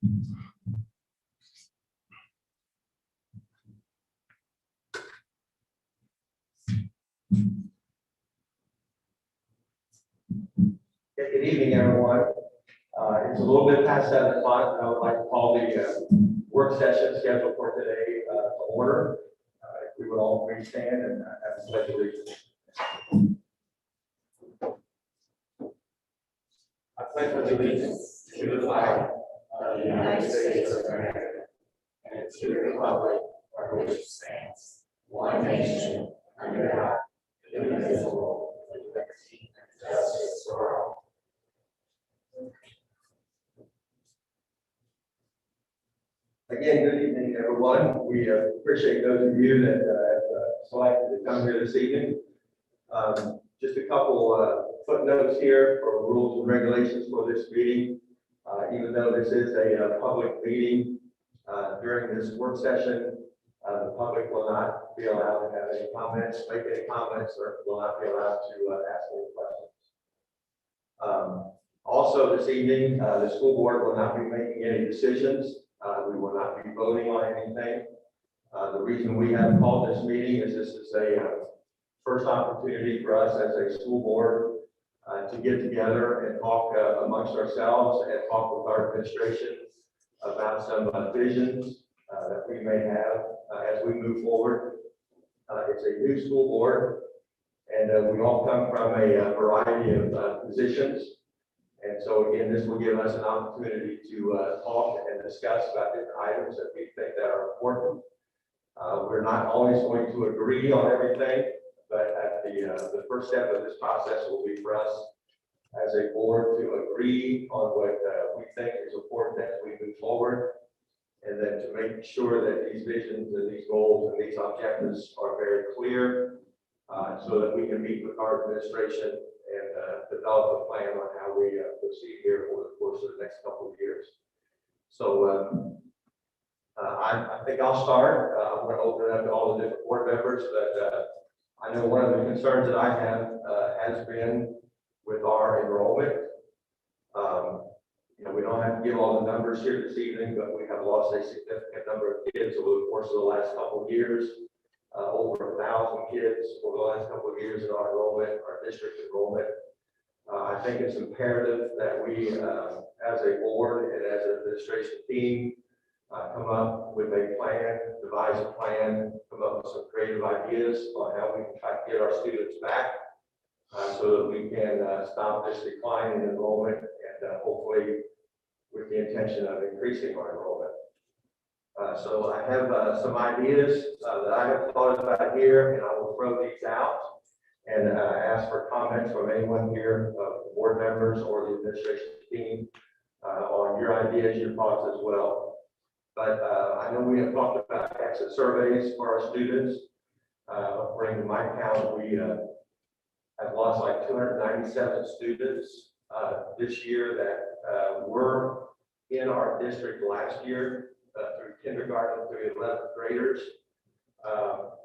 Good evening, everyone. It's a little bit past 7 o'clock, and I would like to call the work session scheduled for today to order. If we would all please stand and have a pledge of allegiance. I pledge allegiance to the flag of the United States of America and to the republic for which it stands, one nation, under God, indivisible, with liberty and justice for all. Again, good evening, everyone. We appreciate those of you that have selected to come here this evening. Just a couple footnotes here for rules and regulations for this meeting. Even though this is a public meeting, during this work session, the public will not be allowed to have any comments, make any comments, or will not be allowed to ask any questions. Also this evening, the school board will not be making any decisions. We will not be voting on anything. The reason we have called this meeting is this is a first opportunity for us as a school board to get together and talk amongst ourselves and talk with our administration about some visions that we may have as we move forward. It's a new school board, and we all come from a variety of positions. And so again, this will give us an opportunity to talk and discuss about different items that we think that are important. We're not always going to agree on everything, but at the first step of this process will be for us as a board to agree on what we think is important as we move forward, and then to make sure that these visions and these goals and these objectives are very clear, so that we can meet with our administration and develop a plan on how we proceed here over the course of the next couple of years. So I think I'll start. I'm going to open it up to all the different board members, but I know one of the concerns that I have has been with our enrollment. We don't have to give all the numbers here this evening, but we have lost a significant number of kids over the course of the last couple of years. Over 1,000 kids over the last couple of years in our enrollment, our district enrollment. I think it's imperative that we, as a board and as an administration team, come up with a plan, devise a plan, come up with some creative ideas on how we can try to get our students back, so that we can stop this decline in enrollment and hopefully with the intention of increasing our enrollment. So I have some ideas that I have thought about here, and I will throw these out and ask for comments from anyone here, board members or the administration team, on your ideas, your thoughts as well. But I know we have talked about exit surveys for our students. According to my count, we have lost like 297 students this year that were in our district last year. Through kindergarten through 11th graders,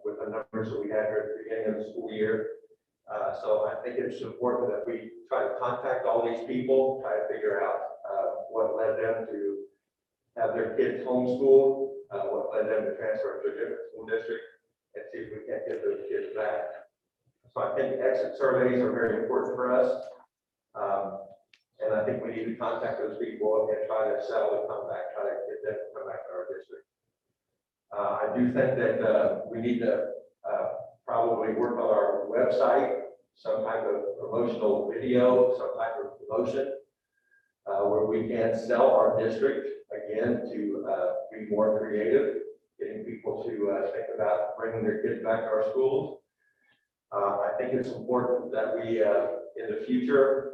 with the numbers that we had here at the beginning of the school year. So I think it's important that we try to contact all these people, try to figure out what led them to have their kids homeschooled, what led them to transfer to a different school district, and see if we can't get those kids back. So I think exit surveys are very important for us. And I think we need to contact those people and try to settle and come back, try to get them to come back to our district. I do think that we need to probably work on our website, some type of promotional video, some type of promotion, where we can sell our district again to be more creative, getting people to think about bringing their kids back to our schools. I think it's important that we, in the future,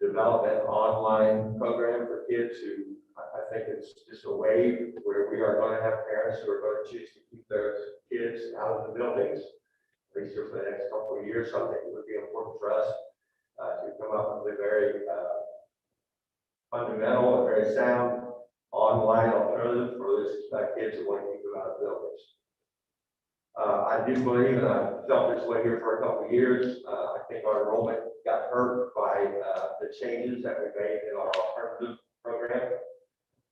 develop an online program for kids who, I think it's just a way where we are going to have parents who are going to choose to keep their kids out of the buildings, at least for the next couple of years. So I think it would be important for us to come up with a very fundamental and very sound online alternative for those kids who want to keep them out of the buildings. I do believe, and I've felt this way here for a couple of years, I think our enrollment got hurt by the changes that we made in our alternative program.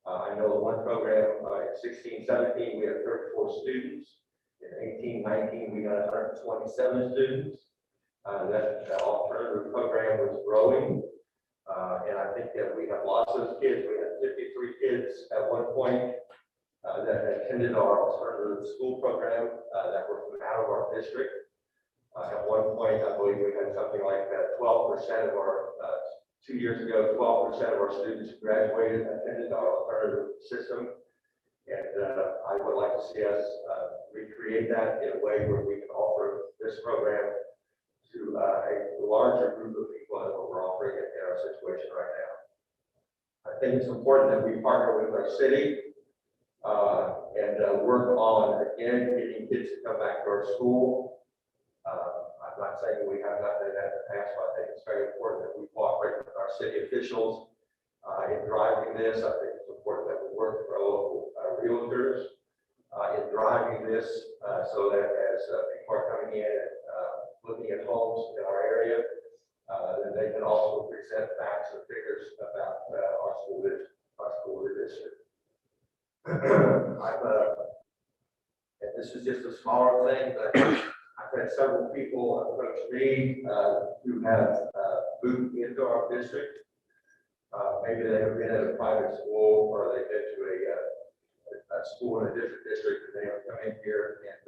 I know one program in 16-17, we had 34 students. In 18-19, we had 127 students. That alternative program was growing. And I think that we have lost those kids. We had 53 kids at one point that attended our alternative school program that were from out of our district. At one point, I believe we had something like 12% of our, 2 years ago, 12% of our students who graduated attended our alternative system. And I would like to see us recreate that in a way where we can offer this program to a larger group of people than what we're offering in our situation right now. I think it's important that we partner with our city and work on, again, getting kids to come back to our school. I'm not saying we have not done that in the past, but I think it's very important that we cooperate with our city officials in driving this. I think it's important that we work with our local realtors in driving this so that as people are coming in and looking at homes in our area, then they can also present facts and figures about our school district. And this is just a smaller thing, but I've had several people approach me who have moved into our district. Maybe they have been at a private school or they've been to a school in a different district, and they have come in here and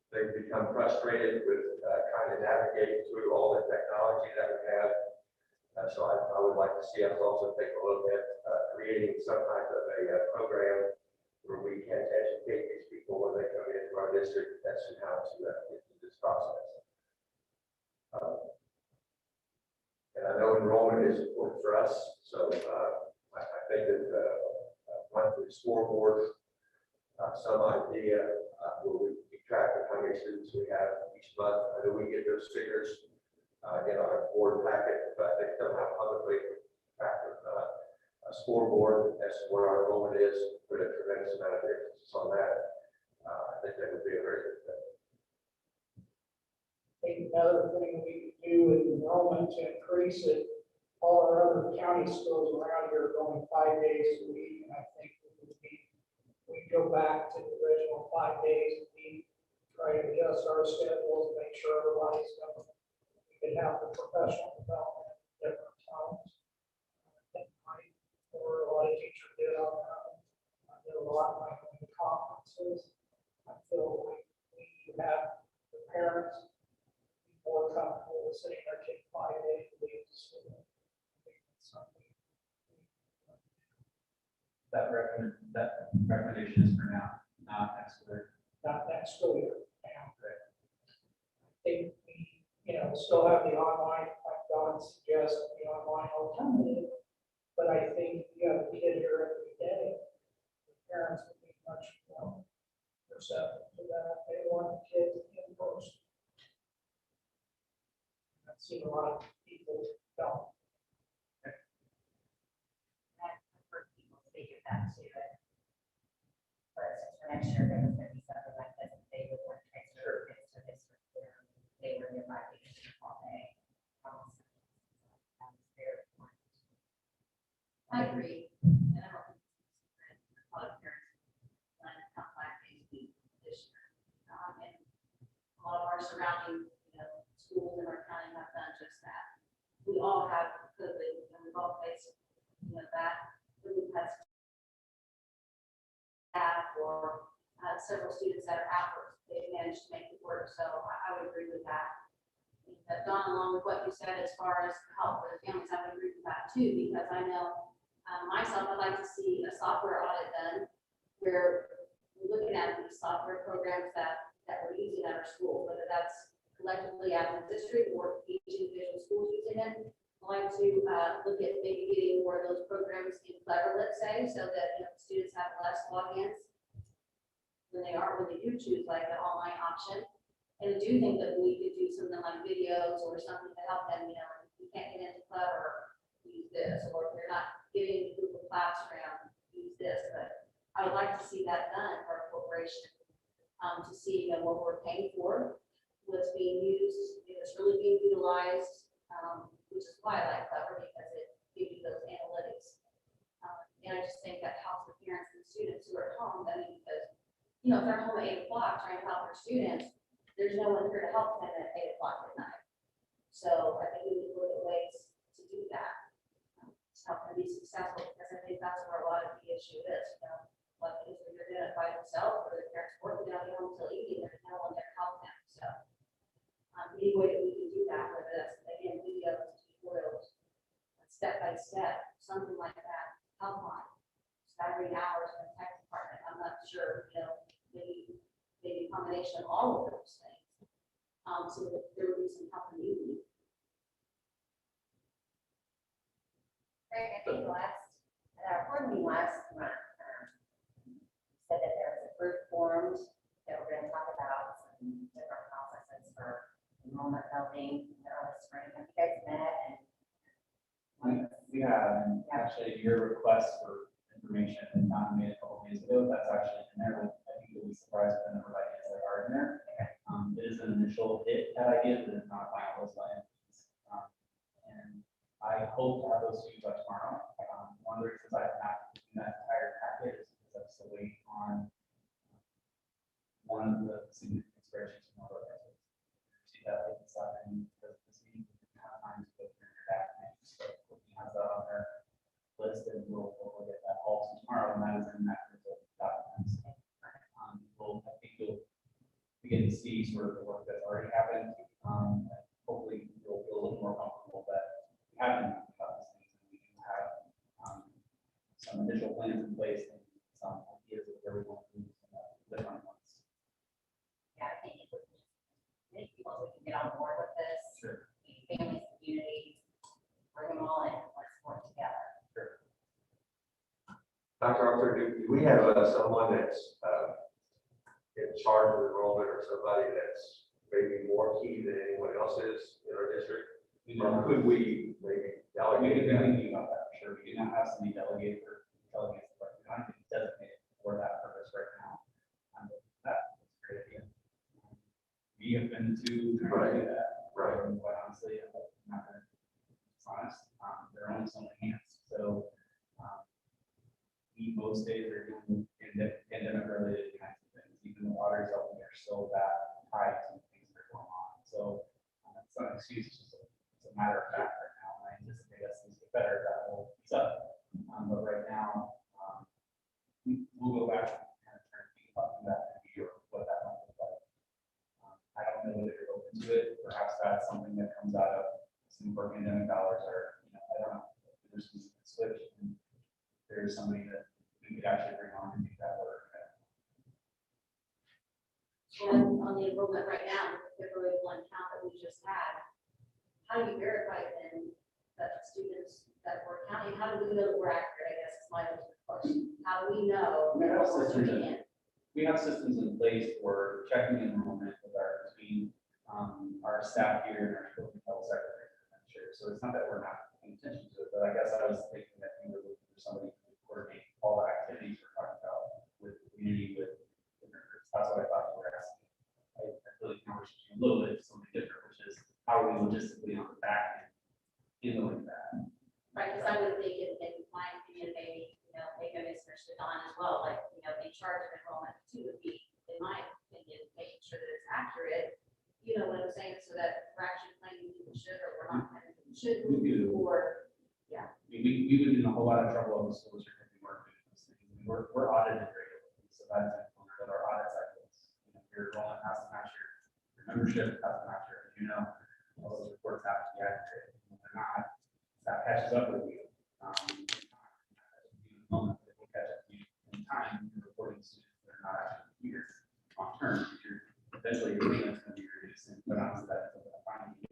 they've become frustrated with trying to navigate through all the technology that we have. So I would like to see us also take a look at creating some kind of a program where we can educate these people when they come into our district as to how to get through this process. And I know enrollment is important for us, so I think that monthly scoreboard, some idea where we keep track of how many students we have each month. I know we get those figures in our board packet, but I think somehow publicly track of a scoreboard as to where our enrollment is, put a tremendous amount of emphasis on that. I think that would be a very good thing. I think another thing we can do with enrollment to increase it, all our other county schools around here are going 5 days a week, and I think we go back to the original 5 days a week, try to adjust our schedules, make sure everybody's going. We could have the professional development at different times. Or a lot of teachers did on their own. I did a lot like in the conferences. I feel like we need to have the parents be more comfortable with sitting their kid 5 days a week to school. That recommendation is for now, not next year. Not next school year. Now. I think we, still have the online, like Don suggests, the online alternative. But I think if you have a kid here every day, the parents would be much more receptive to that. They want the kids in person. I've seen a lot of people don't. I've heard people speak of that too. But for next year, there was going to be something like this. They would want to transfer kids to this where they were nearby all day. I agree, and I don't think a lot of parents plan to come 5 days a week this year. And a lot of our surrounding, schools in our county have done just that. We all have COVID, and we've all faced, that. We've had staff or several students that are out, they've managed to make it work. So I would agree with that. Don, along with what you said as far as help with families, I would agree with that too, because I know. Myself, I'd like to see a software audit done where we're looking at these software programs that we're using at our school, whether that's collectively as a district or each individual school using it. I'd like to look at maybe getting more of those programs in Clever, let's say, so that students have less logins when they do choose like the online option. And I do think that we could do something like videos or something to help them, if you can't get into Clever, use this, or if you're not getting Google Classroom, use this. But I would like to see that done for a corporation to see what we're paying for, what's being used, if it's really being utilized, which is why I like Clever, because it gives you those analytics. And I just think that helps the parents and you know, if they're home at 8 o'clock trying to help their students, there's no one here to help them at 8 o'clock at night. So I think we need to look at ways to do that, to help them be successful, because I think that's where a lot of the issue is, you know, like if they're doing it by themselves or their parents working, they don't get home until evening, there's no one there to help them, so. Any way that we can do that, whether that's, again, videos, tutorials, step by step, something like that, helpline, staggering hours in the tech department, I'm not sure, you know, maybe a combination of all of those things. So that there would be some help in need. Greg, I think at our board meeting last month, said that there was a group formed that we're going to talk about some different processes for enrollment building in the early spring. Have you guys met? We have, and actually your request for information and not made a couple of days ago, that's actually in there. I think you'll be surprised with the number of ideas that are in there. It is an initial hit at ideas, but it's not a final list by any means. And I hope to have those to you by tomorrow. One of the reasons I have not seen that entire packet is because I'm still waiting on one of the significant spreadsheets from our guys. See that late stuff and this meeting, we have time to go through your documents. So we have that on our list and we'll get that all to tomorrow, and that is in that group of documents. I think you'll begin to see sort of the work that's already happened. Hopefully you'll feel a little more comfortable that we have been talking about these things and we do have some initial plans in place and some ideas of where we want to move the different ones. Yeah, I think it would make people so we can get on board with this. Sure. Families, communities, bring them all in, let's work together. Sure. Dr. Arthur, do we have someone that's in charge of enrollment, or somebody that's maybe more key than anyone else is in our district? Or could we maybe We delegate could that? think about that, for sure. We do not have somebody delegated for delegates, but we don't think designated for that purpose right now. That's a great idea. We have been to try to do that. Right. And quite honestly, I'm not going to be honest, there are only so many hands. So we most days are doing pandemic related kinds of things. Even the water is up, they're still that high to things that are going on. So it's not an excuse, it's just it's a matter of fact right now. And I anticipate as things get better, that will ease up. But right now, we'll go back and kind of try to think about that year, what that might look like. I don't know if you're open to it. Perhaps that's something that comes out of some of our pandemic dollars, or I don't know. There's some switch, and there's somebody that we could actually bring on and make that work. And on the enrollment right now, the February 1 count that we just had, how do you verify then that the students that we're counting, how do we know that we're accurate, I guess is my question. How do we know We have that we're systems looking in? We have systems in place for checking enrollment with between our staff here and our children's health secretary. I'm sure. So it's not that we're not paying attention to it, but I guess I was thinking that we were looking for somebody to coordinate all the activities we're talking about with the community, with different groups. That's what I thought you were asking. I feel like the conversation a little bit something different, which is how are we logistically on the back end handling that? Right, because I would think in my opinion, maybe, maybe Mr. Don as well, like, in charge of enrollment too would be, in my opinion, making sure that it's accurate. You know what I'm saying? So that we're actually playing people should, or we're not playing people should, We do. or, We would be in a whole lot of trouble on the schools who weren't doing those things. We're audited regularly, so that's included in our audit cycles. Your enrollment has to match your membership has to match your, all those reports have to be accurate. If they're not, that catches up with you. Enrollment will catch up to you in time. You're reporting students that are not actually here long term. Eventually your payments going to be reduced, but honestly, that's what I'm finding.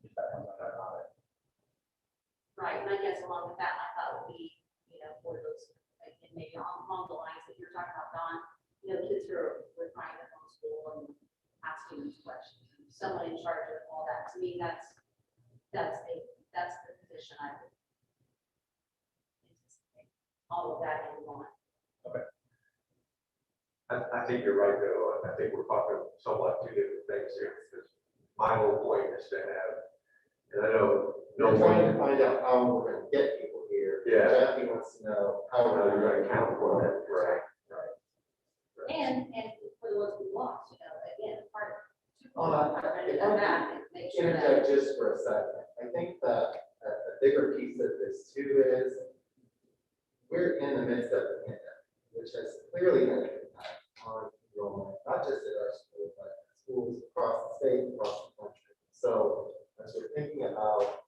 If that comes out of audit. right, and I guess along with that, I thought would be, for those, like, and maybe along the lines that you're talking about, Don, kids who are trying to homeschool and asking these questions, someone in charge of all that, to me, that's the position I would anticipate. All of that in one. I think you're right, though. I think we're talking somewhat two different things here, because my whole point is to have, and I know. We're trying to find out how we're going to get people here. Yeah. Jackie wants to know how How we're you're going going to account for that, right? we're in the midst of the pandemic, which has clearly had an impact on enrollment, not just at our school, but at schools across the state, across the country. So as we're thinking about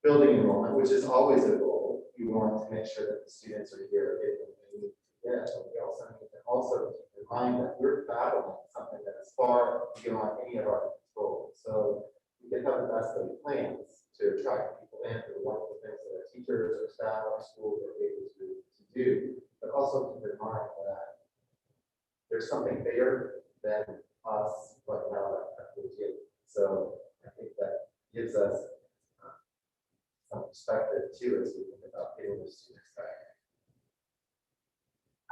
building enrollment, which is always a goal, we want to make sure that the students are here getting what they need to get. But we also need to keep in mind that we're battling something that is far beyond any of our control. So we can have the best laid plans to attract people in for the wonderful things that our teachers or staff or schools are able to do, but also keep in mind that there's something bigger than us right now that we're doing. So I think that gives us some perspective too as we think about getting the students back.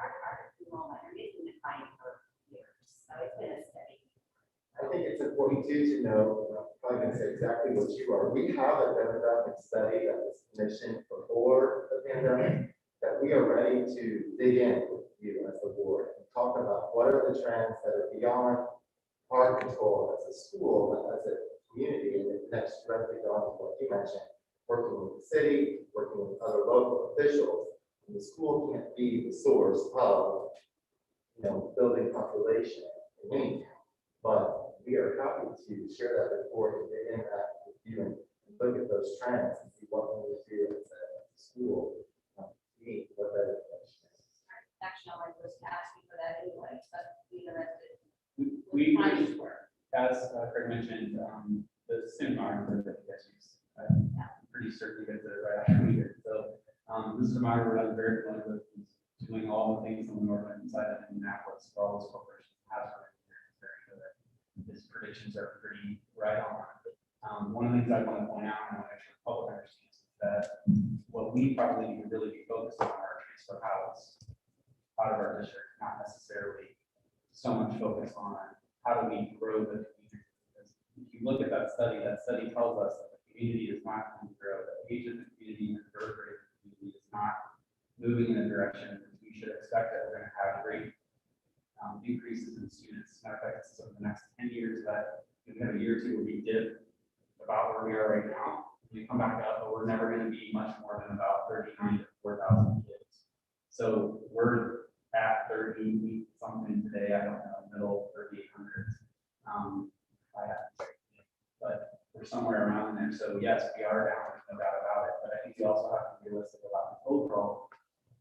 Our enrollment, we're making a decline for years, so it's been a steady. I think it's important too to know, I'm probably going to say exactly what you are. We have a demographic study that was commissioned before the pandemic that we are ready to dig in with you as the board and talk about what are the trends that are beyond our control as a school, as a community, and it connects directly down to what you mentioned, working with the city, working with other local officials. And the school can't be the source of, building population in any town, but we are happy to share that report and dig in that with you and look at those trends and see what we need to do as a school to meet what that information is. Actually, I was asking for that anyway, but we interested. We, Findings were. as Craig mentioned, the stenographer that you guys use, I'm pretty certain you guys did it right after we did. So the stenographer I'm very familiar with, is doing all the things on the northern side of Indianapolis for all those corporations. Has very good. His predictions are pretty right on. One of the things I want to point out, and I want to make sure the public understands, is that what we probably need to really be focused on are transfer pilots out of our district, not necessarily so much focus on how do we grow the community. Because if you look at that study tells us that the community is not going to grow, the age of the community and the birth rate of the community is not moving in a direction that we should expect that we're going to have great increases in students. Matter of fact, so in the next 10 years, that we have a year or two where we dip about where we are right now. We come back up, but we're never going to be much more than about 39 to 4,000 kids. So we're at 30 something today. I don't know, middle 3,800s. I have to check, but we're somewhere around there. So yes, we are down, there's no doubt about it. But I think we also have to be realistic about the overall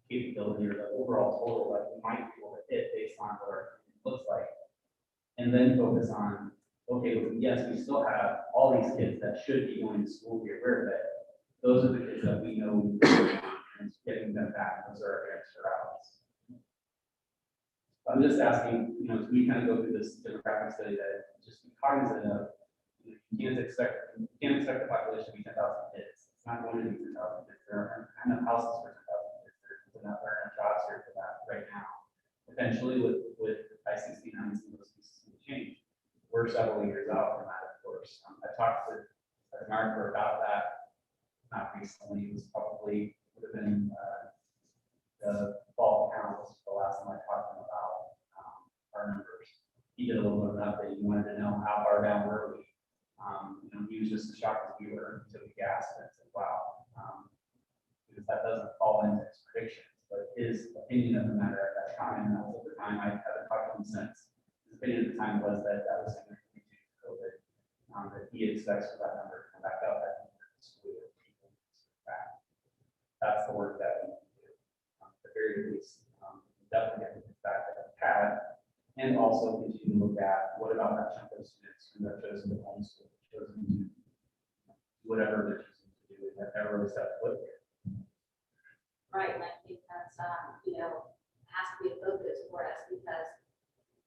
capability or the overall total that we might be able to hit based on what our community looks like. And then focus on, okay, well, yes, we still have all these kids that should be going to school here. Where are they? Those are the kids that we know we can and getting them back. Those are our extra routes. I'm just asking, as we kind of go through this demographic study, that just be cognizant of, you can't expect the population to be 10,000 kids. It's not going to be 10,000 kids. There aren't enough houses for 10,000 kids. There aren't enough jobs here for that right now. Eventually, with I-69, some of those pieces will change. We're several years out from that, of course. I talked to Margaret about that, not recently. It was probably would have been the fall count was the last time I talked to him about our numbers. He did a little bit of an update. He wanted to know how far down were we. He was just as shocked as we were until we gasped and said, wow, because that doesn't fall into his predictions, but his opinion of the matter at that time, and that was at the time I haven't talked to him since. His opinion at the time was that that was going to be due to COVID, that he expects for that number to come back up at the school year. That's the work that we do. At the very least, definitely get the fact that we had, and also continue to look at what about that chunk of students who have chosen to homeschool, chosen to do whatever they're choosing to do, and have never really stepped foot here. Right, and I think that's, has to be a focus for us because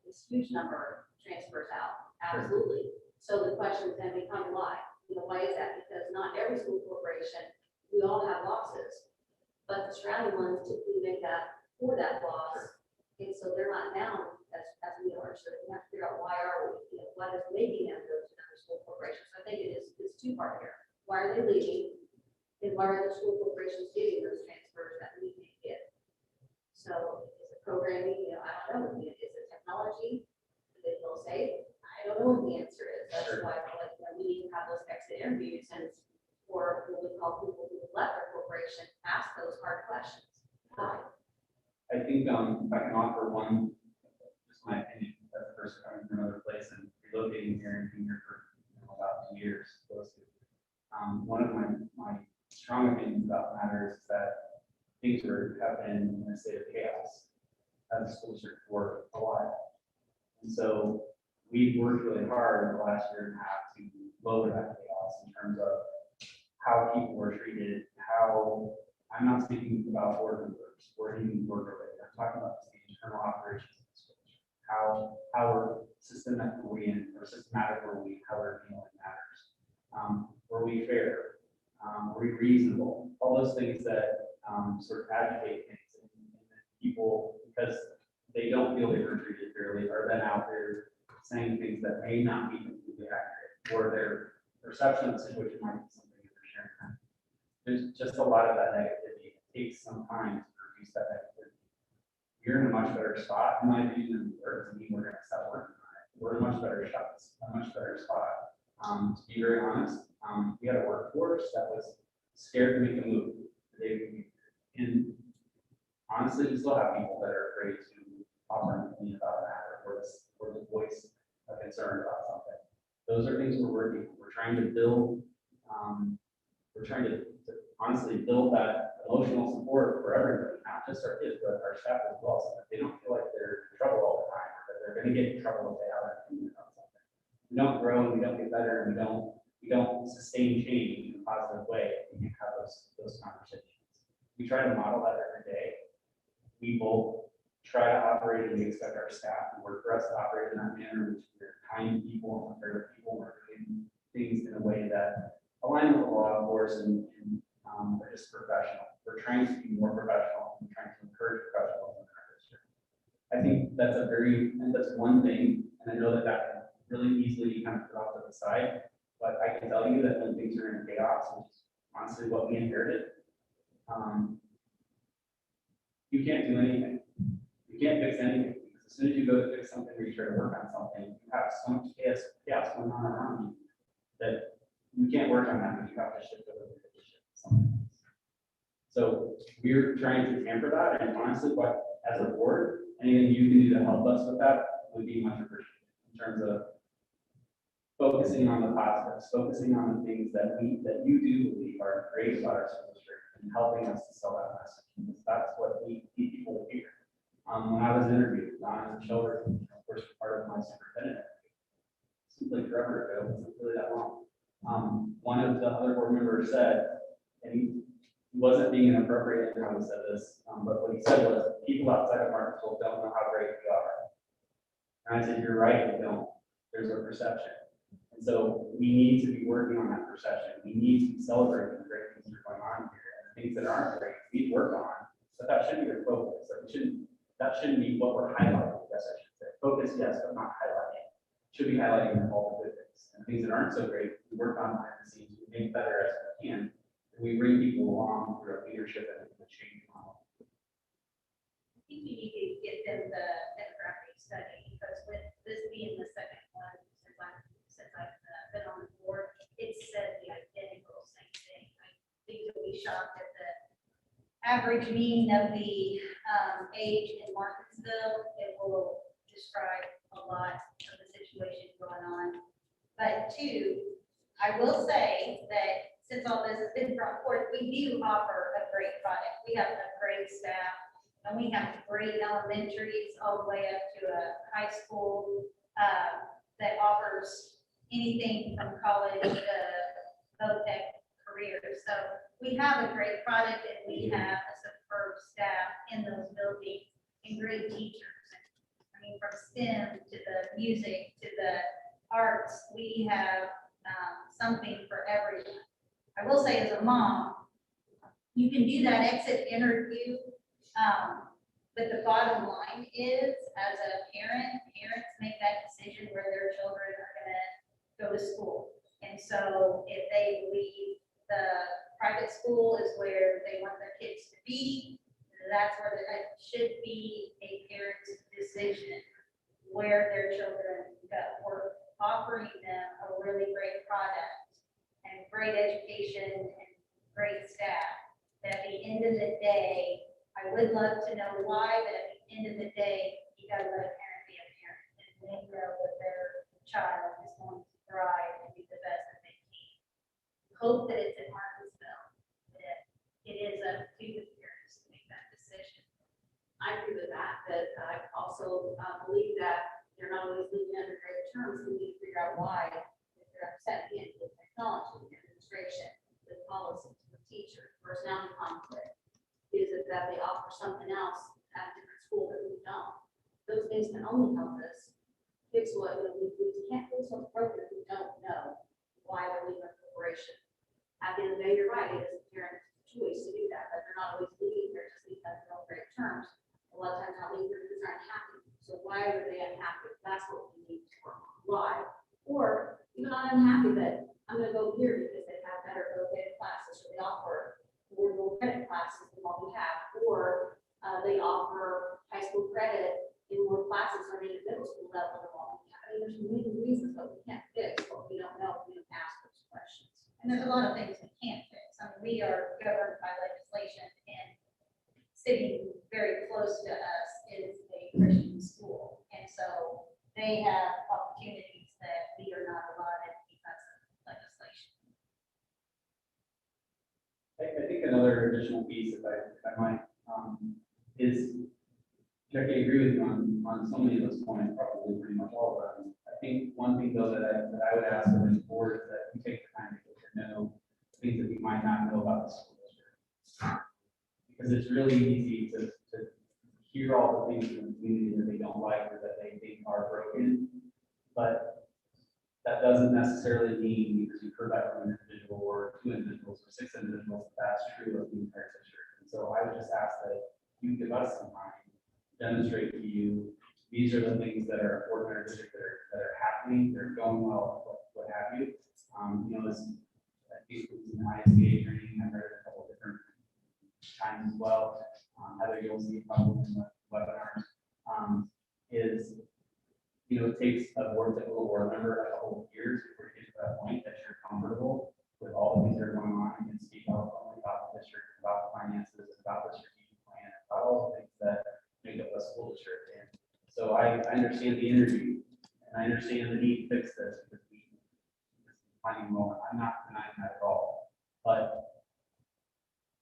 this huge number transfers out, absolutely. So the question then becomes why? Why is that? Because not every school corporation, we all have losses, but the surrounding ones typically make up for that loss. And so they're not down as we are. So we have to figure out why are we, what is making them go to another school corporation. So I think it's two-part here. Why are they leaving? And why are the school corporations getting those transfers that we can't get? So is it programming? I don't know. Is it technology? Do they feel safe? I don't know what the answer is. That's why I feel like we need to have those exit interviews and or what we call people who have left their corporation ask those hard questions. think, if I can offer one, just my opinion, as a person coming from another place and relocating here and being here for about 2 years, close to. One of my strong opinions about matters is that things have been in a state of chaos as a school district for a while. And so we've worked really hard in the last year and a half to lower that chaos in terms of how people were treated, how, I'm not speaking about board members or even board related, I'm talking about the internal operations of the school district. How we're systematic were we in, or systematic were we, how we're dealing matters. Were we fair? Were we reasonable? All those things that sort of agitate things and people, because they don't feel they were treated fairly, are then out there saying things that may not be completely accurate, or their perception of the situation might be something that they're sharing. There's just a lot of that negativity. It takes some time to reduce that negativity. You're in a much better spot, in my opinion, or to me, we're going to start working on it. We're in a much better spot. To be very honest, we had a workforce that was scared to make a move. And honestly, we still have people that are afraid to offer an opinion about a matter or the voice a concern about something. Those are things we're working on. We're trying to build, to honestly build that emotional support for everybody, not just our kids, but our staff as well, so that they don't feel like they're in trouble all the time, or that they're going to get in trouble if they have an opinion about something. We don't grow, and we don't get better, and we don't sustain change in a positive way if we can have those conversations. We try to model that every day. We both try to operate, and we expect our staff and work for us to operate in that manner, which we're kind people and fair people. We're doing things in a way that align with the law, of course, and we're just professional. We're trying to be more professional. We're trying to encourage professionalism in our district. I think that's one thing, and I know that can really easily kind of put off to the side, but I can tell you that when things are in chaos, which is honestly what we inherited, you can't do anything. You can't fix anything, because as soon as you go to fix something or you try to work on something, you have so much chaos going on around you that you can't work on that, but you have to shift over to something else. So we're trying to tamper that, and honestly, as a board, anything you can do to help us with that would be much appreciated in terms of focusing on the positives, focusing on the things that you do believe are great about our school district, and helping us to sell that message. Because that's what we need people to hear. When I was interviewed, Don and children, of course, part of my superintendent, seems like forever ago, it wasn't really that long. One of the other board members said, and he wasn't being inappropriate in how he said this, but what he said was, people outside of Martinsville don't know how great we are. And I said, you're right, we don't. There's a perception. And so we need to be working on that perception. We need to be celebrating the great things that are going on here, and the things that aren't great, we work on, but that shouldn't be your focus. That shouldn't be what we're highlighting, I guess I should say. Focus, yes, but not highlighting. Should be highlighting all the good things. And things that aren't so great, we work on behind the scenes, we make better as we can, and we bring people along through our leadership and the change model. I think we need to get them the demographic study, because with this being the second one since I've been on the board, it said the identical same thing. I think you'll be shocked at the average mean of the age in Martinsville. It will describe a lot of the situation going on. But two, I will say that since all this has been brought forth, we do offer a great product. We have a great staff, and we have great elementaries all the way up to a high school that offers anything from college to VOTEC careers. So we have a great product, and we have a superb staff in those buildings and great teachers. I mean, from STEM to the music to the arts, we have something for everyone. I will say, as a mom, you can do that exit interview, but the bottom line is, as a parents make that decision where their children are going to go to school. And so if they believe the private school is where they want their kids to be, that's where it should be a parent's decision where their children go. We're offering them a really great product and great education and great staff. But at the end of the day, I would love to know why, but at the end of the day, you gotta let a parent be a parent. And they know that their child is going to thrive and do the best that they can. Hope that it's in Martinsville, that it is up to the parents to make that decision. I agree with that, but I also believe that they're not always leaving under great terms. We need to figure out why, if they're upset again with technology, administration, with policies, with teachers, personality conflict. Is it that they offer something else at a different school that we don't? Those things can only help us fix what we can't fix what's broken if we don't know why they're leaving a corporation. At the end of the day, you're right, it is the parent's choice to do that, but they're not always leaving there just because they're on great terms. A lot of times not leaving because they're unhappy. So why are they unhappy? That's what we need to work on. Why? Or even not unhappy that I'm gonna go here because they have better located classes, or they offer more credit classes than what we have, or they offer high school credit in more classes or in the middle school level than what we have. I mean, there's many reasons that we can't fix what we don't know if we don't ask those questions. And there's a lot of things we can't fix. I mean, we are governed by legislation, and sitting very close to us is a Christian school. And so they have opportunities that we are not allotted because of legislation. I think another additional piece, if I might, is, Jackie, I agree with you on so many of those points, probably pretty much all of them. I think one thing though that I would ask of the board is that we take the time to get to know things that we might not know about the school district. Because it's really easy to hear all the things in the community that they don't like or that they think are broken. But that doesn't necessarily mean, because you've heard that from an individual or two individuals or six individuals, that's true of the entire district. And so I would just ask that you give us some time, demonstrate to you, these are the things that are important in our district that are happening, they're going well, what have you. You know, this, I think it was an ISBA training, I've heard it a couple different times as well. Heather, you'll see probably in the webinars, is, you know, it takes a typical board member a couple of years before you get to that point that you're comfortable with all the things that are going on and can speak openly about the district, about the finances, about the strategic plan, about all the things that make up a school district. And so I understand the energy and I understand the need to fix this because we finding enrollment. I'm not denying that at all. But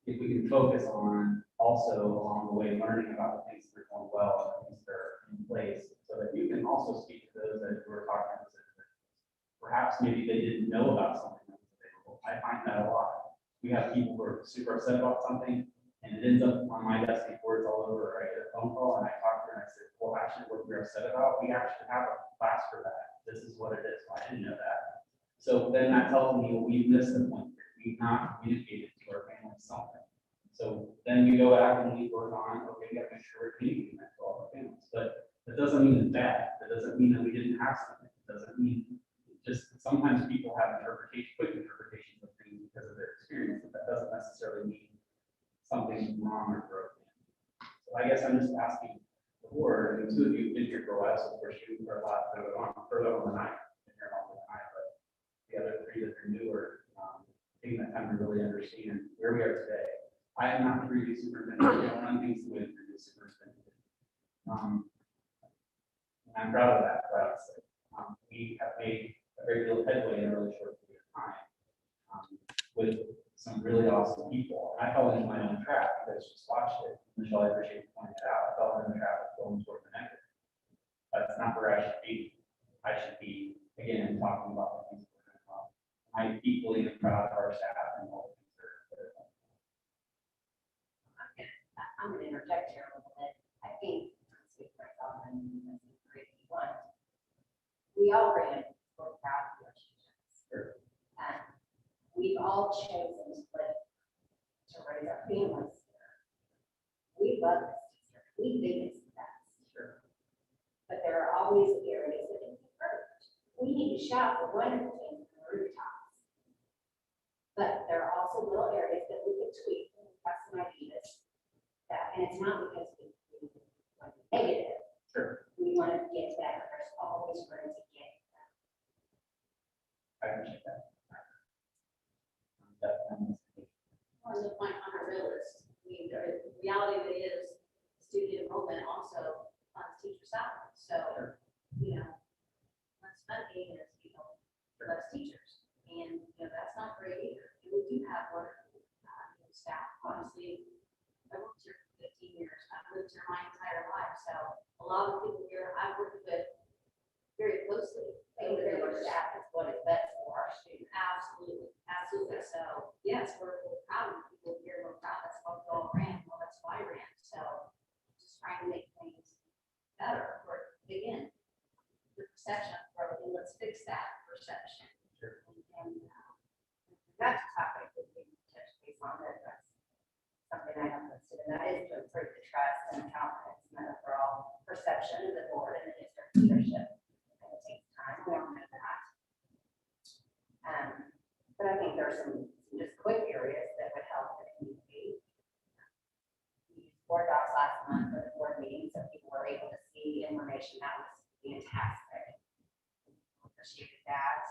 if we can focus on also along the way learning about the things that are going well and the things that are in place, so that you can also speak to those that were talking to us. Perhaps maybe they didn't know about something that was available. I find that a lot. We have people who are super upset about something, and it ends up on my desk before it's all over. I get a phone call and I talk to her and I say, well, actually, what you're upset about, we actually have a class for that. This is what it is. Well, I didn't know that. So then that tells me, well, we've missed the point here. We've not communicated to our families something. So then we go back and we work on, okay, we got to make sure we're communicating that to all our families. But that doesn't mean it's bad. That doesn't mean that we didn't have something. It doesn't mean, just sometimes people have quick interpretations of things because of their experience, but that doesn't necessarily mean something's wrong or broken. So I guess I'm just asking the board, and the two of you have been here for a while, so of course you are a lot further on than I have been here all the time, but the other three that are newer, taking that time to really understand where we are today. I am not the previous superintendent. We don't run things the way the previous superintendent did. And I'm proud of that, proud to say. We have made a great deal of headway in a really short period of time with some really awesome people. And I fell into my own trap because just watched it. Michelle, I appreciate you pointing it out. I fell into the trap of going toward the negative. That's not where I should be. I should be, again, talking about the things that are going on. I'm equally proud of our staff and all the things that are going on. I'm gonna interject here a little bit. I think, I'll speak for myself, and agree if you want. We all ran for proud relationships. Sure. We've all chosen to live, to raise our families here. We love this district. We think it's the best. Sure. But there are always areas that can be improved. We need to shout the wonderful things from the rooftops. But there are also little areas that we could tweak and have some ideas. And it's not because we want to be negative. Sure. We want to get better. There's always room to get better. I appreciate that. On the point on our real list, I mean, the reality of it salary. So, less funding is, less teachers. And, that's not great either. And we do have work, staff, honestly. I worked here for 15 years. I've lived here my entire life. So a lot of people here I've worked with very closely. I think that our staff is what is best for our students. Absolutely, absolutely. So yes, we're proud of the people here. We're proud. That's what we all ran. Well, that's why I ran. So just trying to make things better. Or again, the perception of growth, and let's fix that perception. Sure. And That's a topic that we can touch base on, that's something I have listed, and that is to improve the trust and confidence and the overall perception of the board and the district leadership. And it takes time, we all know that. But I think there are some just quick areas that would help the community. We used board docs last month for the board meeting, so people were able to see information. That was fantastic. Appreciated that.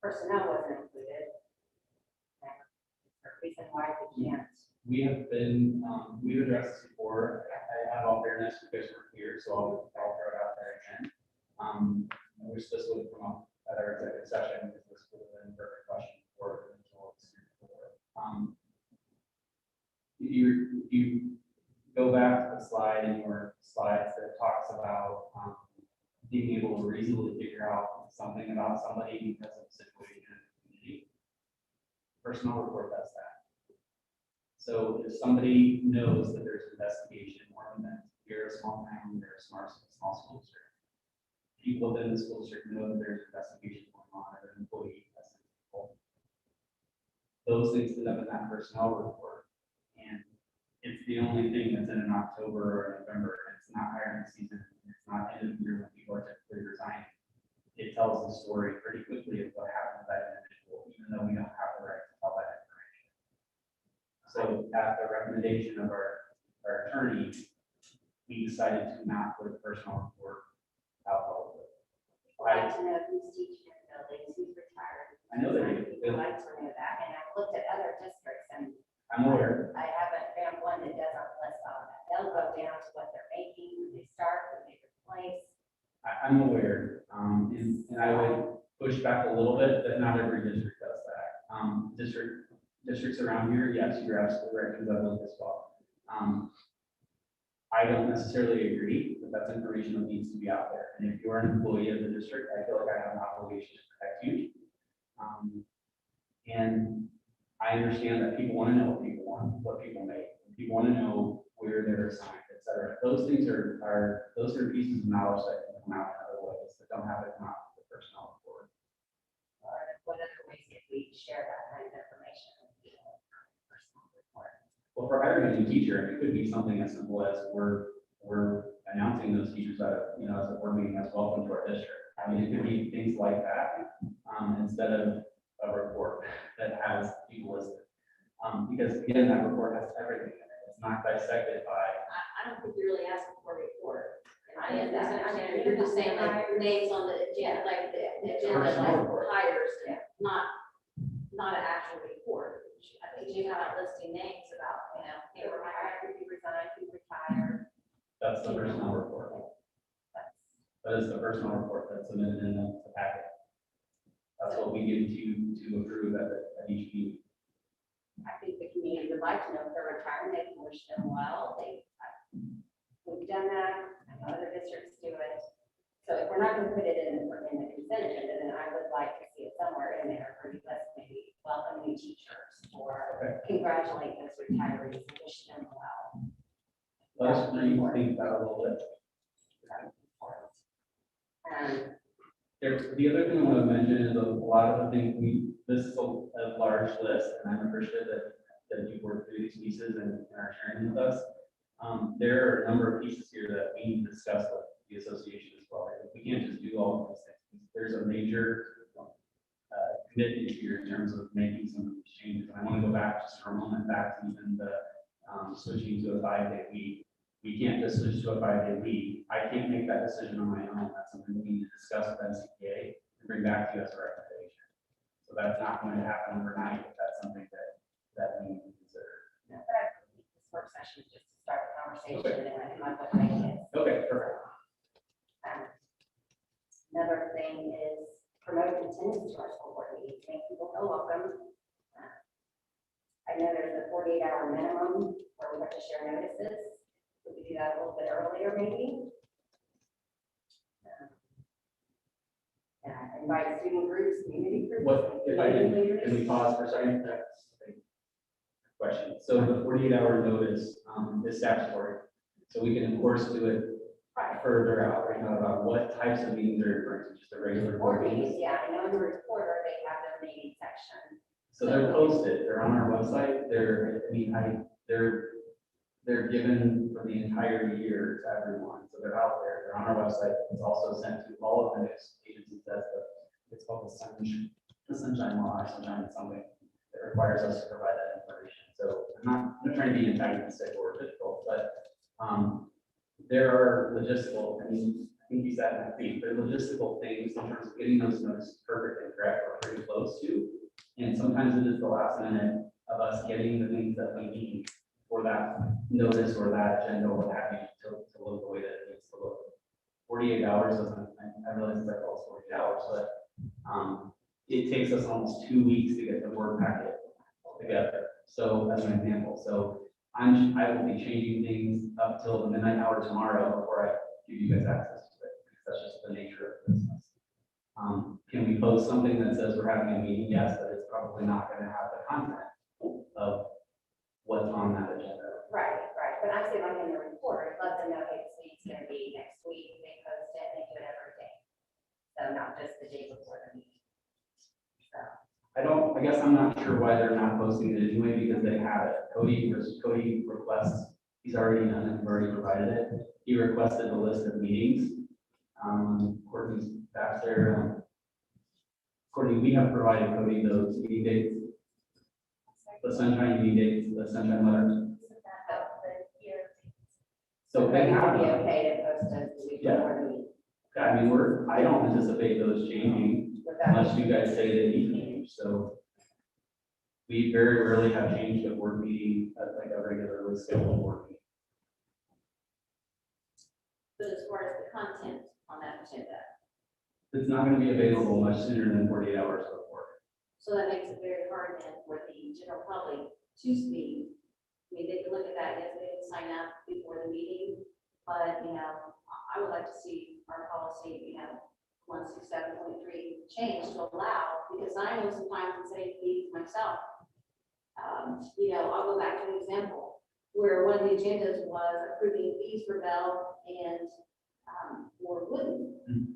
Personnel wasn't included. Reason why we can't. We have been, we've addressed this before. I have all fairness because we're here, so I'll throw it out there again. I wish this would come up at our executive session, because this would have been a perfect question for the individual before. You go back to the slide in your slides that talks about being able to reasonably figure out something about somebody because of the situation in the community. Personnel report does that. So if somebody knows that there's an investigation or an event, you're a small town, you're a small school district. People within the school district know that there's an investigation going on, or an employee testing people. Those things end up in that personnel report. And it's the only thing that's in October or November. It's not hiring season. It's not end of year when people are typically resigning. It tells the story pretty quickly of what happened to that individual, even though we don't have the right to tell that information. So at the recommendation of our attorney, we decided to not put a personal report out publicly. I'd like to know who's teaching in buildings, who's retired. I know that you- I'd like to know that, and I've looked at other districts, and I'm aware. I haven't found one that doesn't list all of that. They'll go down to what they're making, when they start, when they replace. I'm aware, and I would push back a little bit that not every district does that. Districts around here, yes, you're absolutely right, because I've looked as well. I don't necessarily agree, but that's information that needs to be out there. And if you're an employee of the district, I feel like I have an obligation to protect you. And I understand that people want to know what people make. People want to know where they're assigned, et cetera. Those things those are pieces of knowledge that can come out in other ways that don't have to come out with the personnel report. Or what other ways could we share that kind of information with people in a personal report? Well, for hiring a new teacher, it could be something as simple as we're announcing those teachers that, as a board meeting as welcome to our district. I mean, it could be things like that, instead of a report that has people listed. Because again, that report has everything in it. It's not dissected by. I don't think you're really asking for a report. I understand. You're just saying like names on the agenda, like the agenda, Personnel like report. hires, Yeah. not an actual report. I think you have listing names about, Who were hired, who resigned, who retired. That's the personnel report. That is the personnel report that's submitted in the packet. That's what we give to approve at each meeting. I think the community would like to know if they're retiring, they can wish them well. We've done that, I know other districts do it. So if we're not going to put it in the consent agenda, then I would like to see it somewhere in there for you, let's maybe welcome new teachers or congratulate those retirees, and wish them well. Let us rethink that a little bit. The other thing I want to mention is a lot of the things this is a large list, and I'm appreciative that you worked through these pieces and are sharing with us. There are a number of pieces here that we need to discuss with the association as well. We can't just do all of these things. There's a major commitment here in terms of making some of these changes. And I want to go back just for a moment back to even the switching to a 5-day week. We can't just switch to a 5-day week. I can't make that decision on my own. That's something we need to discuss with NCPA and bring back to you as a recommendation. So that's not going to happen overnight, but that's something that we need to consider. This work session is just to start the conversation and then I come up with ideas. Okay, perfect. Another thing is promote attendance to our school board meetings, make people feel welcome. I know there's a 48-hour minimum where we have to share notices. We could do that a little bit earlier, maybe. Invite student groups, community groups. What, if I can leaders. we pause for a second? That's a question. So the 48-hour notice is statutory. So we can of course do it Right. further out right now about what types of meetings are referring to, just a regular board Board meeting. meetings, yeah, I know in the reporter, they have their meeting section. So they're posted, they're on our website, they're given for the entire year to everyone, so they're out there, they're on our website, it's also sent to all of the news agencies, it's called the Sunshine Law, or Sunshine something, that requires us to provide that information. So I'm not trying to be antagonistic or difficult, but, there are logistical, I think you said that, there are logistical things in terms of getting those notices perfect and correct or pretty close to. And sometimes it is the last minute of us getting the things that we need for that notice or that agenda or what have you to look the way that it needs to look. 48 hours doesn't, I realize it's like almost 48 hours, but it takes us almost 2 weeks to get the word packet together. So as an example, so I will be changing things up till the midnight hour tomorrow before I give you guys access to it, because that's just the nature of the business. Can we post something that says we're having a meeting? Yes, but it's probably not going to have the content of what's on that agenda. Right, but I'm saying like in the report, let them know, hey, this meeting's gonna be next week, they post it, they do it every day. So not just the day before the meeting. So, I guess I'm not sure why they're not posting it anyway, because they have it. Cody requests, he's already done it, we've already provided it. He requested the list of meetings. Courtney's back there. Courtney, we have provided Cody those meeting dates, the sunshine meeting dates, the sunshine letter. So they it have, would be okay to post it the week Yeah. before the meeting. I mean, I don't anticipate those changing Without, unless you guys say they need to change, so. We very rarely have changed a board meeting at like a regularly scheduled board meeting. But as far as the content on that agenda, It's not gonna be available much sooner than 48 hours before. so that makes it very hard then for the general public to speak. I mean, they can look at that, yes, they can sign up before the meeting, but, I would like to see our policy, 167.3 change to allow, because I know sometimes in setting fees myself. I'll go back to an example where one of the agendas was approving fees for Bell and for Wooden. Mhm.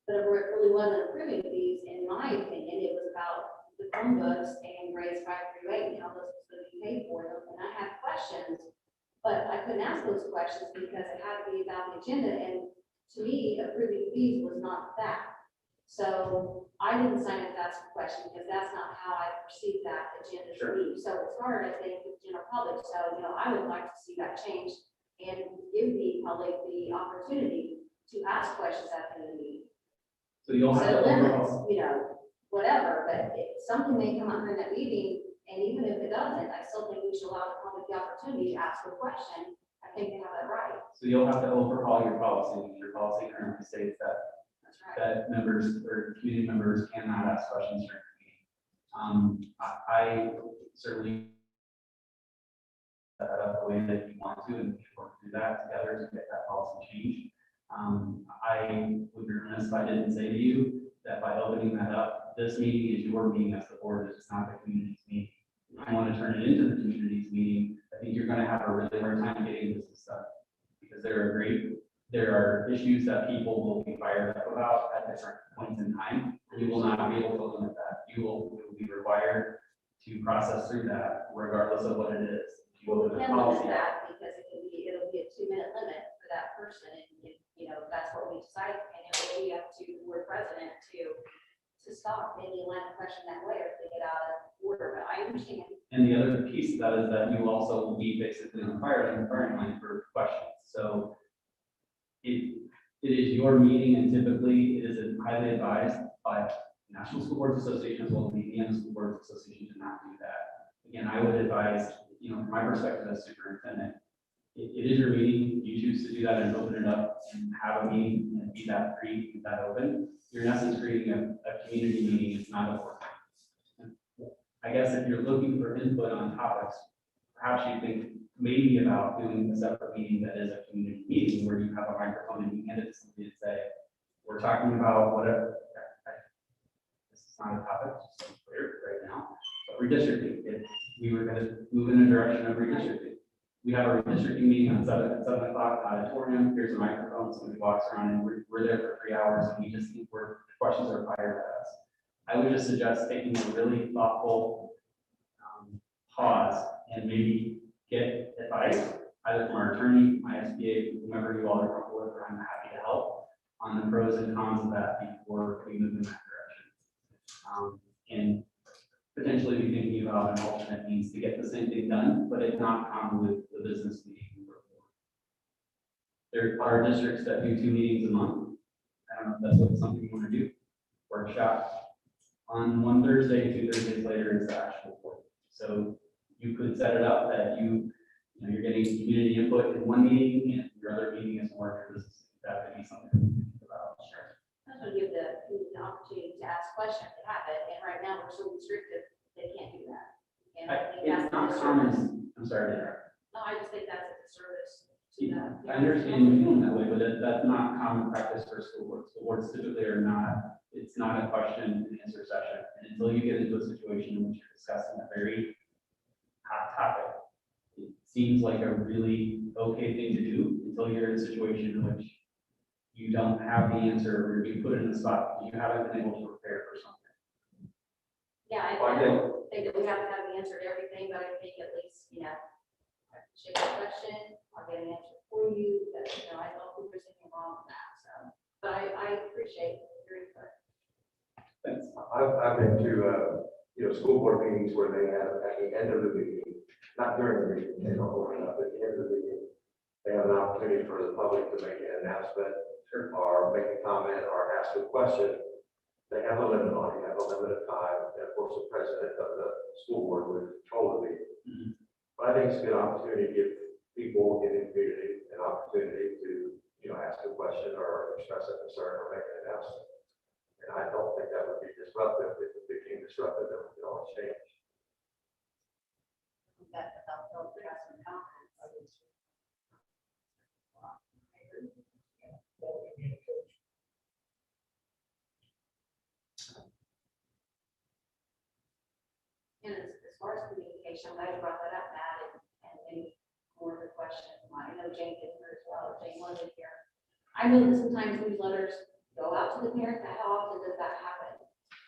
But it really wasn't approving fees, in my opinion, it was about the Chromebooks and grades 5 through 8, and how those was going to be paid for them. And I had questions, but I couldn't ask those questions because it had to be about the agenda, and to me, approving fees was not that. So I didn't sign up to ask a question because that's not how I perceive that agenda to Sure. be. So it's hard, I think, with general public. So, I would like to see that change and give the public the opportunity to ask questions at the meeting. So you'll have Set to limits, overall, whatever, but something may come up during that meeting, and even if it doesn't, I still think we should allow the public the opportunity to ask a question. I think they have that right. so you'll have to overhaul your policy, because your policy currently states that That's right. that members or community members cannot ask questions during the meeting. I certainly set that up the way that you want to, and we can work through that together to get that policy changed. I would be remiss if I didn't say to you that by opening that up, this meeting is your meeting as the board, it's not the community's meeting. If you want to turn it into the community's meeting, I think you're going to have a really hard time getting this stuff, because there are issues that people will be fired up about at different points in time. You will not be able to limit that. You will be required to process through that regardless of what it is. You Well, will we put a can limit policy. that because it'll be a 2-minute limit for that person, and if that's what we decide, and it will be up to the board president to stop any line of question that way, or if they get out of order, but I understand. And the other piece of that is that you also will be basically on firing line for questions. So it is your meeting, and typically it is highly advised by National School Boards Association as well as the Indiana School Boards Association to not do that. Again, I would advise, from my perspective as superintendent, if it is your meeting, you choose to do that and open it up and have a meeting and be that free, be that open, you're in essence creating a community meeting, it's not a board. I guess if you're looking for input on topics, perhaps you think maybe about doing a separate meeting that is a community meeting where you have a microphone and you hand it to somebody and say, we're talking about whatever. This is not a topic, just so clear right now, but redistricting, if we were gonna move in a direction of redistricting. We have a redistricting meeting on 7 o'clock auditorium, here's a microphone, somebody walks around and we're there for 3 hours and we just, the questions are fired at us. I would just suggest taking a really thoughtful pause and maybe get advice, either from our attorney, my SBA, whomever you all are comfortable with, I'm happy to help on the pros and cons of that before we move in that direction. And potentially be thinking about an alternate means to get the same thing done, but it's not common with the business meeting. There are districts that do 2 meetings a month. I don't know if that's what something you want to do. Workshop on one Thursday, 2 Thursdays later is the actual board. So you could set it up that you're getting community input in one meeting and your other meeting is more your business. That could be something to think about. Sure. That's what give the community an opportunity to ask questions, to have it, and right now we're so restrictive, they can't do that. And I think It's that's not a common, disservice. I'm sorry to interrupt. No, I just think that's a disservice to the. I understand you feeling that way, but that's not common practice for school boards. School boards typically are not, it's not a question and answer session. And until you get into a situation in which you're discussing a very hot topic, it seems like a really okay thing to do until you're in a situation in which you don't have the answer or you're being put in a spot because you haven't been able to prepare for something. Yeah, Well, I don't think that we have to have the answer to everything, but I think at least, I appreciate the question, I'll get an answer for you, but, I don't think there's anything wrong with that, so. But I appreciate your input. Thanks. I've been to, school board meetings where they have at the end of the meeting, not during the meeting, they don't open up, at the end of the meeting, they have an opportunity for the public to make an announcement or make a comment or ask a question. They have a limit on it, have a limited time, and of course, the president of the school board would control the meeting. Mhm. But I think it's a good opportunity to give people in the community an opportunity to, ask a question or express a concern or make an announcement. And I don't think that would be disruptive. If it became disruptive, then we could always change. That help trust and confidence. I would say. Well, communication. And as far as communication, I'm glad you brought that up, Matt, and any more of the questions. I know Jane did here as well, Jane wanted here. I know that sometimes newsletters go out to the parents, but how often does that happen?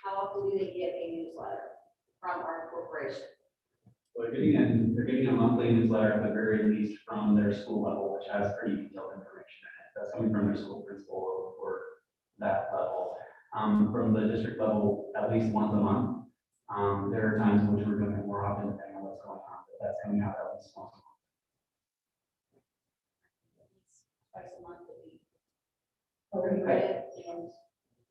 How often do they get a newsletter from our corporation? Well, they're getting a monthly newsletter at the very least from their school level, which has pretty detailed information in it. That's coming from their school principal or that level. From the district level, at least once a month. There are times in which we're doing it more often depending on what's going on, but that's coming out at least once a month. Twice a month would be. Okay. Read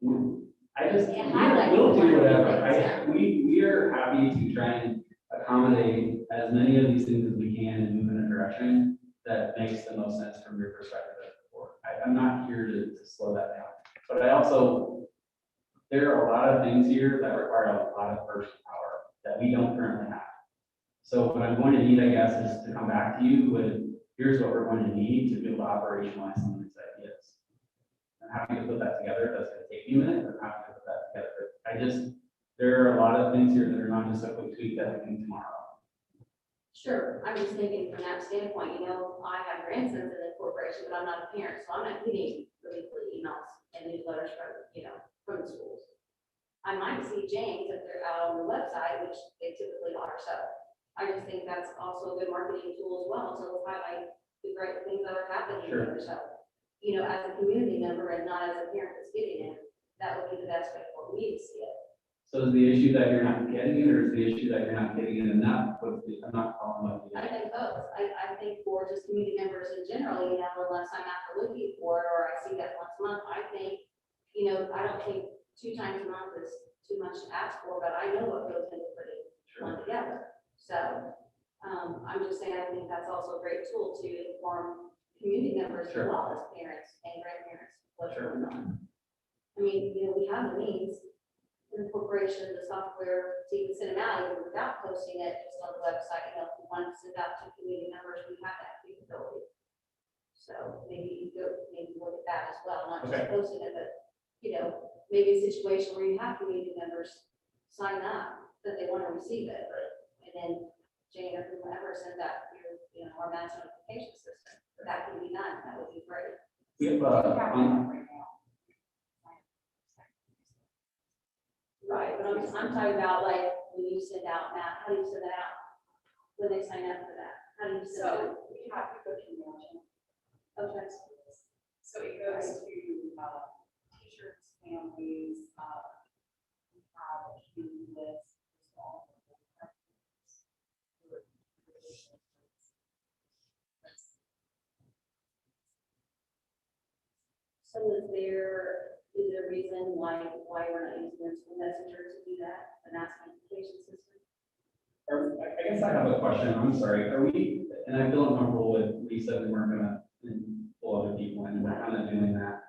and I just, Yeah, highlight we'll do one of the whatever. things, We are happy to try and accommodate as many of these things as we can and move in a direction that makes the most sense from your perspective as a board. I'm not here to slow that down, but there are a lot of things here that require a lot of personal power that we don't currently have. So what I'm going to need, I guess, is to come back to you with, here's what we're going to need to be able to operationalize some of these ideas. I'm happy to put that together. That's going to take me a minute, but I'm happy to put that together. There are a lot of things here that are not just a quick tweak that we can tomorrow. Sure, I'm just thinking from that standpoint, I have grandsons in the corporation, but I'm not a parent, so I'm not getting really emails and newsletters from the schools. I might see James if they're out on the website, which they typically are, so I just think that's also a good marketing tool as well, to highlight the great things that are happening Sure. there, so. As a community member and not as a parent that's getting it, that would be the best way for me to see it. So is the issue that you're not getting it, or is the issue that you're not getting it enough? I'm not following what the I issue. think both. I think for just community members in general, unless I'm after looking for it or I see that once a month, I think, I don't think 2 times a month is too much to ask for, but I know what goes into putting one together. So, I'm just saying, I think that's also a great tool to inform community members as Sure. well as parents and grandparents what's going on. I mean, we have the means, the corporation, the software, to even send them out even without posting it just on the website. If we want to send out to community members, we have that capability. So maybe look at that as well, not just Okay. posting it, but, maybe a situation where you have community members sign up that they want to receive it. And then Jane or whoever sends out through, our mass notification system. That can be done. That would be great. We have, Right, but I'm talking about like when you send out, Matt, how do you send that out? When they sign up for that, how do you send it out? So we have to go to MailChimp. Okay. So it goes to teachers, families, we have a huge list. of all of the departments. So is there a reason why we're not using Instant Messenger to do that, the mass notification system? I guess I have a question, I'm sorry, are we, and I feel uncomfortable with Lisa, we weren't gonna pull other people in, we're kind of doing that.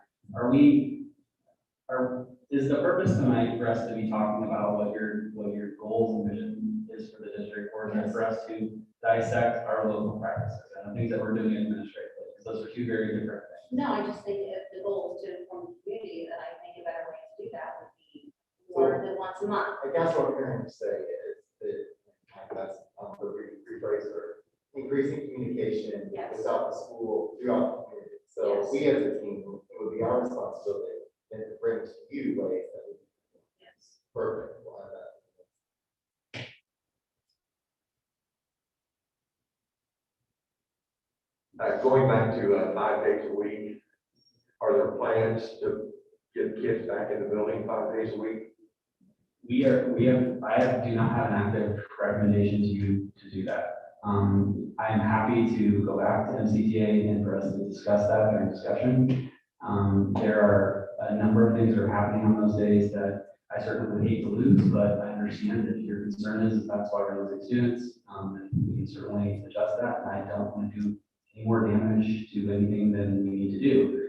Is the purpose tonight for us to be talking about what your goals and vision is for the district, or is it for us to dissect our local practices and the things that we're doing administratively? Because those are two very different things. No, I just think if the goal is to inform the community, then I think a better way to do that would be more than once a month. I guess what I'm hearing you say is that, that's the rephrase or increasing communication Yes. without the school, throughout the community. So Yes. we as a team, it would be our responsibility and to bring to you ways that would be Yes. perfect. We'll have that. Going back to 5 days a week, are there plans to get kids back in the building 5 days a week? I do not have an active recommendation to you to do that. I am happy to go back to MCTA and for us to discuss that during discussion. There are a number of things that are happening on those days that I certainly would hate to lose, but I understand if your concern is that's why we're losing students, and we can certainly adjust that. And I don't want to do any more damage to anything than we need to do.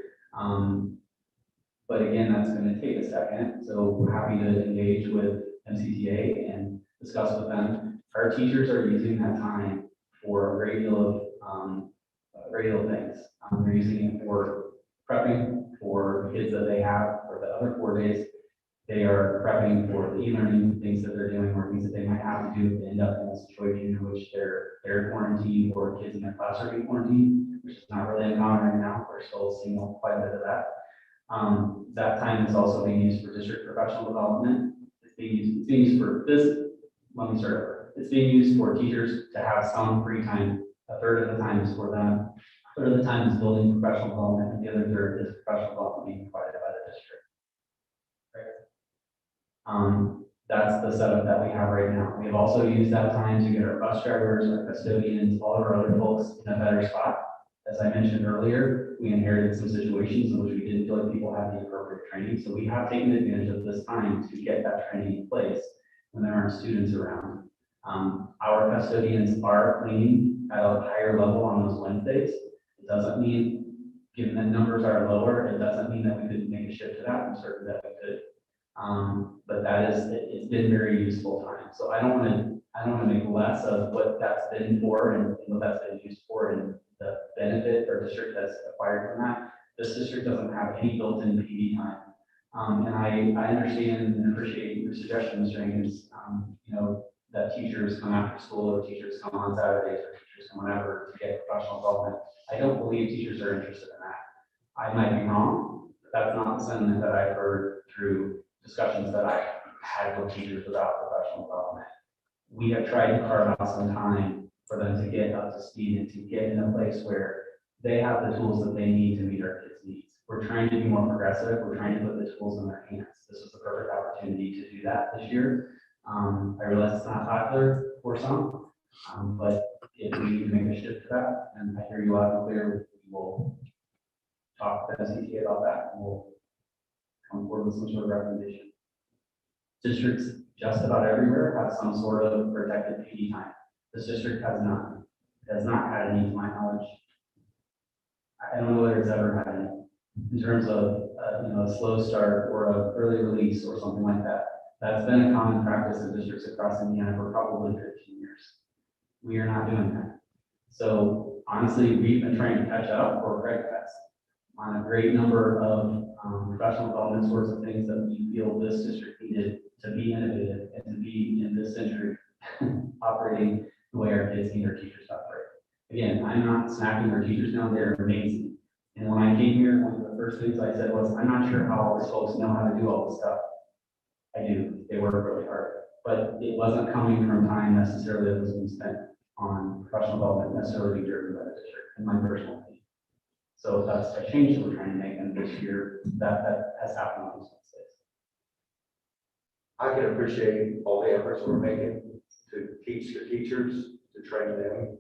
But again, that's going to take a second. So we're happy to engage with MCTA and discuss with them. Our teachers are using that time for a great deal of things. They're using it for prepping for kids that they have for the other 4 days. They are prepping for the e-learning things that they're doing or things that they might have to do if they end up in a situation in which they're quarantined or kids in their class are being quarantined, which is not really uncommon right now. We're still seeing quite a bit of that. That time is also being used for district professional development. It's being used for this. Let me start over. It's being used for teachers to have some free time. A third of the time is for them. A third of the time is building professional development, and the other third is professional development being provided by the district. That's the setup that we have right now. We have also used that time to get our bus drivers, our custodians, all of our other folks in a better spot. As I mentioned earlier, we inherited some situations in which we didn't feel like people had the appropriate training. So we have taken advantage of this time to get that training in place when there aren't students around. Our custodians are cleaning at a higher level on those Wednesdays. It doesn't mean, given that numbers are lower, it doesn't mean that we couldn't make a shift to that. I'm certain that we could. But it's been very useful time. So I don't want to make less of what that's been for and what that's been used for and the benefit our district has acquired from that. This district doesn't have any built-in PD time. And I understand and appreciate your suggestion, Mr. Hankins, that teachers come after school or teachers come on Saturdays or teachers come whenever to get professional development. I don't believe teachers are interested in that. I might be wrong, but that's not the sentiment that I've heard through discussions that I had with teachers about professional development. We have tried to carve out some time for them to get up to speed and to get in a place where they have the tools that they need to meet our kids' needs. We're trying to be more progressive. We're trying to put the tools in their hands. This was the perfect opportunity to do that this year. I realize it's not popular for some, but if we need to make a shift to that, and I hear you loud and clear, we will talk to the SCTA about that, and we'll come forward with some sort of recommendation. Districts just about everywhere have some sort of protected PD time. This district has not had any, to my knowledge. I don't know whether it's ever had any, in terms of, a slow start or a early release or something like that. That's been a common practice in districts across Indiana for probably 15 years. We are not doing that. So honestly, we've been trying to catch up, or Craig has, on a great number of professional development sorts of things that we feel this district needed to be innovative and to be in this century operating the way our kids need our teachers to operate. Again, I'm not smacking our teachers down, they're amazing. And when I came here, one of the first things I said was, I'm not sure how all these folks know how to do all this stuff. I do, they work really hard, but it wasn't coming from time necessarily that was being spent on professional development necessarily driven by the district, in my personal opinion. So that's a change that we're trying to make, and this year that has happened on these Wednesdays. I can appreciate all the efforts we're making to teach the teachers, to train them.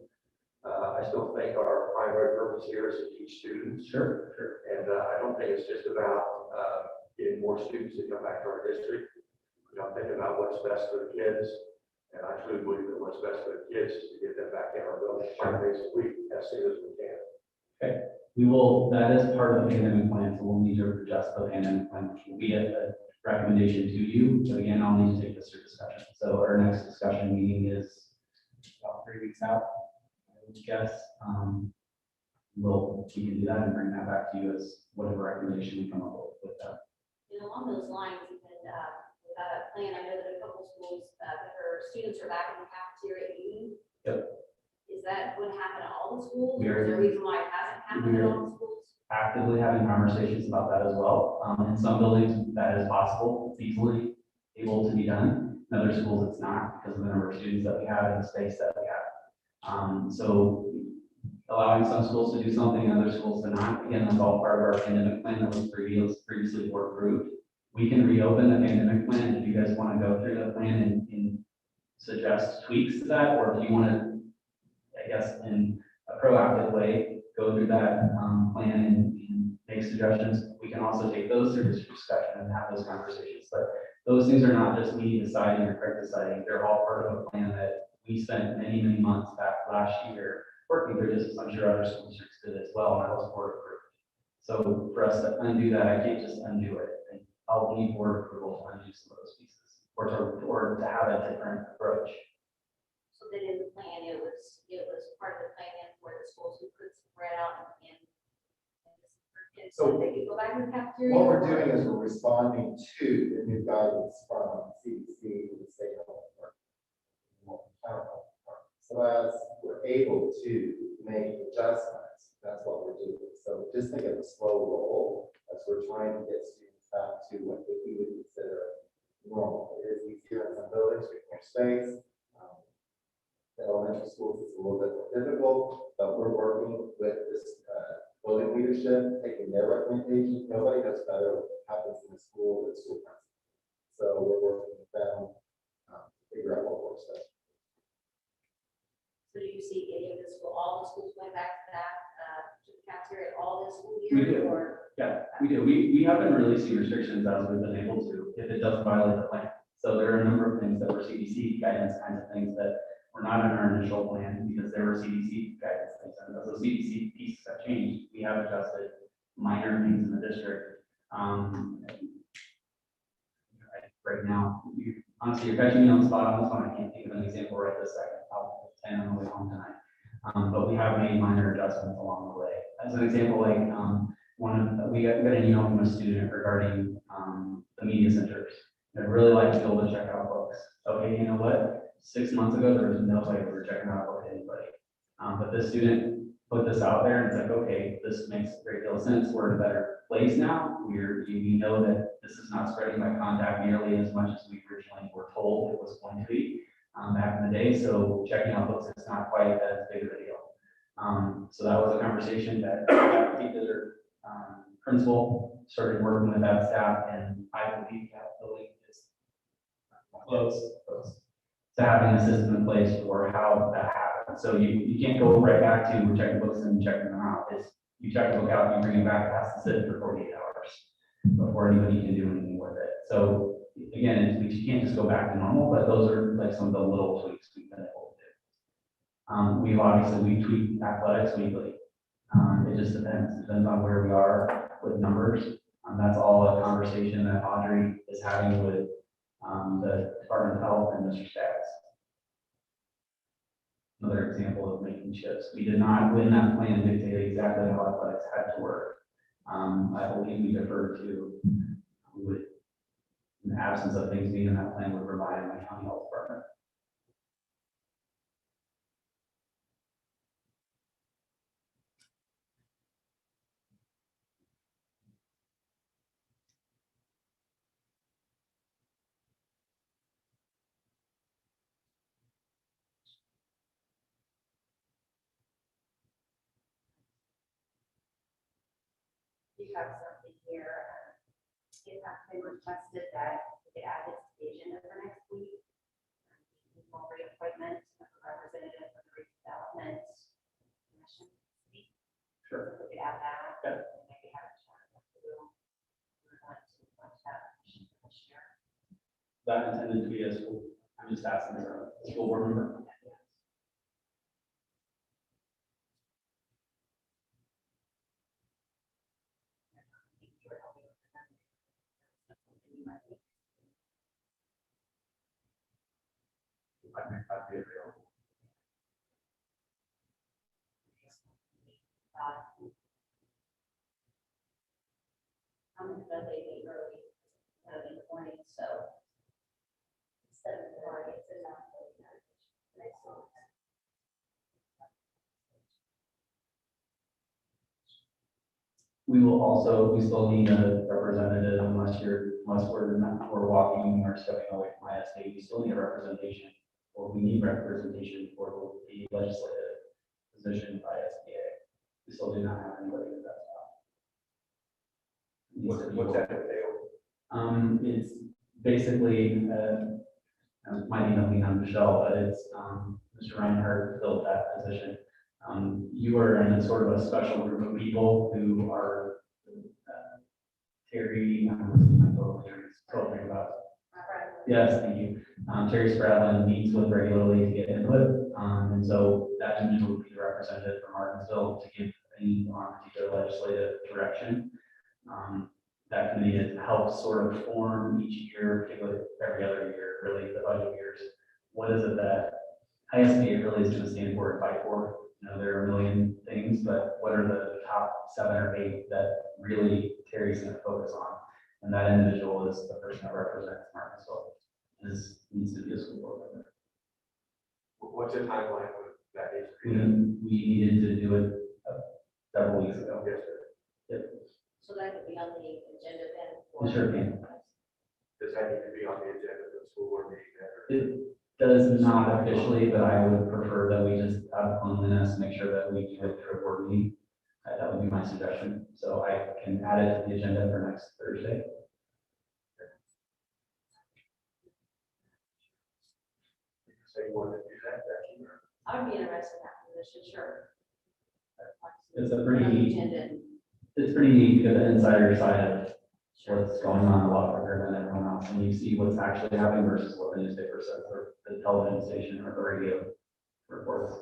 I still think our primary purpose here is to teach students. Sure. And I don't think it's just about getting more students to come back to our district. I'm thinking about what's best for the kids. And I truly believe that what's best for the kids is to get them back in our building 5 days a week as soon as we can. We will, that is part of the pandemic plan, so we'll need to adjust the pandemic plan, which will be a recommendation to you. But again, I'll need to take this through discussion. So our next discussion meeting is about 3 weeks out, I would guess. We can do that and bring that back to you as whatever recommendation we come up with that. And along those lines, even with that plan, I know that a couple schools, their students are back in the cafeteria eating. Yep. Is that what happened at all the schools? We Or is there a reason why it hasn't happened at all the schools? Actively having conversations about that as well. In some buildings, that is possible, it's easily able to be done. In other schools, it's not because of the number of students that we have and the space that we have. So allowing some schools to do something, other schools to not, again, that's all part of our pandemic plan that was previously board approved. We can reopen the pandemic plan if you guys want to go through the plan and suggest tweaks to that, or if you want to, I guess, in a proactive way, go through that plan and make suggestions. We can also take those through this discussion and have those conversations. But those things are not just me deciding or Craig deciding. They're all part of a plan that we spent many, many months back last year working through this, as I'm sure other school districts did as well, and I was board approved. So for us to undo that, I can't just undo it. And I'll need board approval to undo some of those pieces, or to have a different approach. So then in the plan, it was part of the plan for the schools who could spread out and So they could go back to the cafeteria. what we're doing is we're responding to the new guidance from CDC and the state health department. So as we're able to make adjustments, that's what we're doing. So just think of a slow roll as we're trying to get students back to what we would consider normal. It is easier in some buildings with more space. The elementary schools is a little bit more difficult, but we're working with this building leadership, taking their recommendations. Nobody knows better what happens in the school than the school principal. So we're working with them to figure out what works best. So do you see any of the school, all the schools going back to that, to the cafeteria all this school We year? do. Or Yeah, we do. We have been releasing restrictions as we've been able to, if it doesn't violate the plan. So there are a number of things that were CDC guidance kinds of things that were not in our initial plan because there were CDC guidance things. And as those CDC pieces have changed, we have adjusted minor things in the district. Right now, honestly, you're catching me on the spot on this one. I can't think of an example right this second. I'll 10 on the way home tonight. But we have made minor adjustments along the way. As an example, like we got an email from a student regarding the media centers. They'd really like to be able to check out books. Okay, you know what? 6 months ago, there was no way we were checking out a book to anybody. But this student put this out there and it's like, okay, this makes a great deal of sense. We're in a better place now. We know that this is not spreading by contact nearly as much as we originally were told it was going to be back in the day. So checking out books is not quite as big of a deal. So that was a conversation that that particular principal started working with that staff, and I believe that building is close to having a system in place for how that happens. So you can't go right back to we're checking books and checking them out. It's you check the book out, you bring it back, it has to sit for 48 hours before anybody can do anything with it. So again, you can't just go back to normal, but those are like some of the little tweaks we've been able to do. We tweak athletics weekly. It just depends on where we are with numbers. That's all a conversation that Audrey is having with the Department of Health and Mr. Staggs. Another example of making shifts. We did not, when that plan dictated exactly how athletics had to work. I believe we deferred to, with, in the absence of things being in that plan, would provide in my county health department. You have something here, it has been requested that we could add this to the agenda for next week. More reappointment of a representative for the redevelopment commission. Sure. We could add that. Okay. And maybe have a chat with you. We're going to launch that commissioner. That intended to be a school, I'm just asking as a school board member. I'd be available. I'm in the late early, in the morning, so. Instead of the morning, it's enough. We will also, we still need a representative unless we're walking or stepping away from ISD, we still need a representation, or we need representation for the legislative position by SBA. We still do not have anybody in that spot. What's that entail? It's basically, might be nothing on Michelle, but it's, Mr. Reinhardt filled that position. You are in a sort of a special group of people who are Terry, I'm totally about. Yes, thank you. Terry Spradlin meets with regularly to get input. And so that individual would be the representative from Martinsville to give any particular legislative direction. That committee helps sort of form each year, particularly every other year, really the budget years. What is it that ISBA really is going to stand for and fight for? You know, there are a million things, but what are the top 7 or 8 that really Terry's going to focus on? And that individual is the person that represents Martinsville. Needs to be a school board member. What's the timeline with that? We needed to do it several weeks ago. Yes, sir. Yep. So that could be on the agenda then. We sure can. Does that need to be on the agenda for the school board meeting? It does not officially, but I would prefer that we just have cleanliness, make sure that we do it through a board meeting. That would be my suggestion. So I can add it to the agenda for next Thursday. So you want to do that, Becky? I would be interested in that position, sure. It's a pretty neat, Agenda. it's pretty neat to get the insider side of what's going on a lot quicker than everyone else. And you see what's actually happening versus what the newspaper says, or the television station or the radio reports.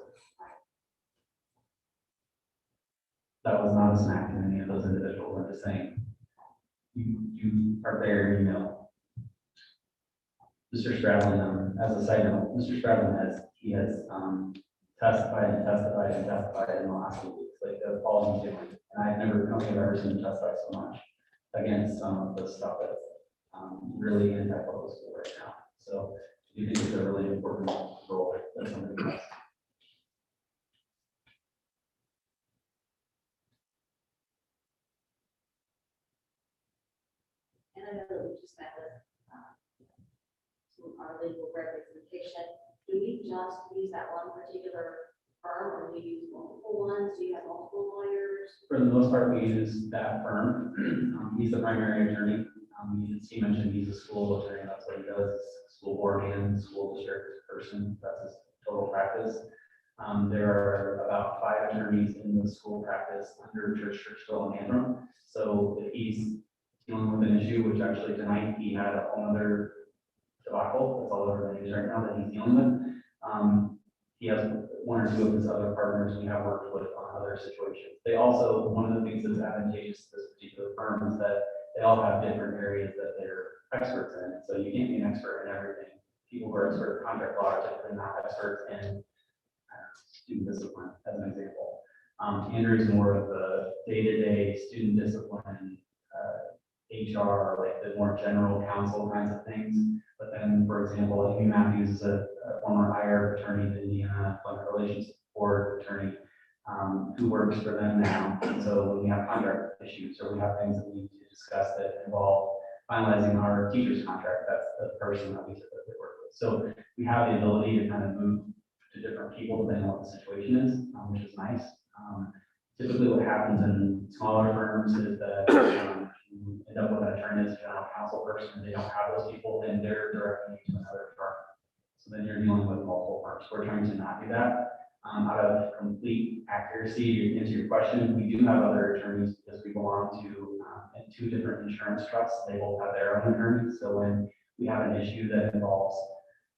That was not a smack to any of those individuals. I'm just saying, you are there, you know. Mr. Stradlin, as a side note, Mr. Stradlin has testified in the last 2 weeks, like all he's doing. And I don't think I've ever seen him testify so much against some of the stuff that's really in that public school right now. So you think it's a really important role that somebody has. And I know that we just met with our legal representation. Do we just use that one particular firm, or do we use multiple ones? Do you have multiple lawyers? For the most part, we use that firm. He's the primary attorney. He mentioned he's a school attorney. That's what he does. School board and school district person. That's his total practice. There are about 5 attorneys in the school practice under Churchville and Antrim. So if he's dealing with an issue, which actually tonight he had a whole other debacle, that's all over the news right now that he's dealing with. He has one or two of his other partners we have worked with on other situations. They also, one of the things that's advantageous to this particular firm is that they all have different areas that they're experts in. So you can't be an expert in everything. People who are expert in contract law are typically not experts in student discipline, as an example. Andrew's more of the day-to-day student discipline, HR, like the more general counsel kinds of things. But then, for example, Amy Matthews is a former hire attorney in Indiana, employment relations board attorney, who works for them now. And so when we have contract issues or we have things that we need to discuss that involve finalizing our teacher's contract, that's the person that we typically work with. So we have the ability to kind of move to different people depending on what the situation is, which is nice. Typically what happens in smaller firms is that you end up with an attorney as a general counsel person, and they don't have those people, and they're directing you to another firm. So then you're dealing with multiple firms. We're trying to not do that. Out of complete accuracy, to answer your question, we do have other attorneys because we belong to two different insurance trusts. They both have their own attorneys. So when we have an issue that involves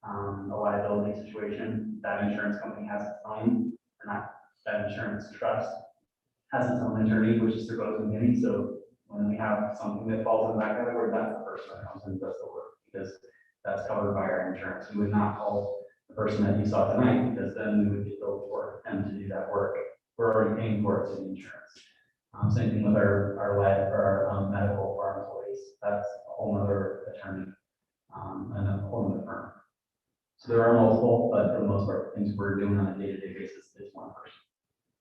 a liability situation, that insurance company has its own, or not, that insurance trust has its own attorney, which is their go-to committee. So when we have something that falls in that category, that's the person that comes in and does the work, because that's covered by our insurance. We would not call the person that you saw tonight, because then we would get billed for them to do that work. We're already paying for it to the insurance. Same thing with our medical for our employees. That's a whole other attorney and a whole other firm. So there are multiple, but for the most part, things we're doing on a day-to-day basis is one person.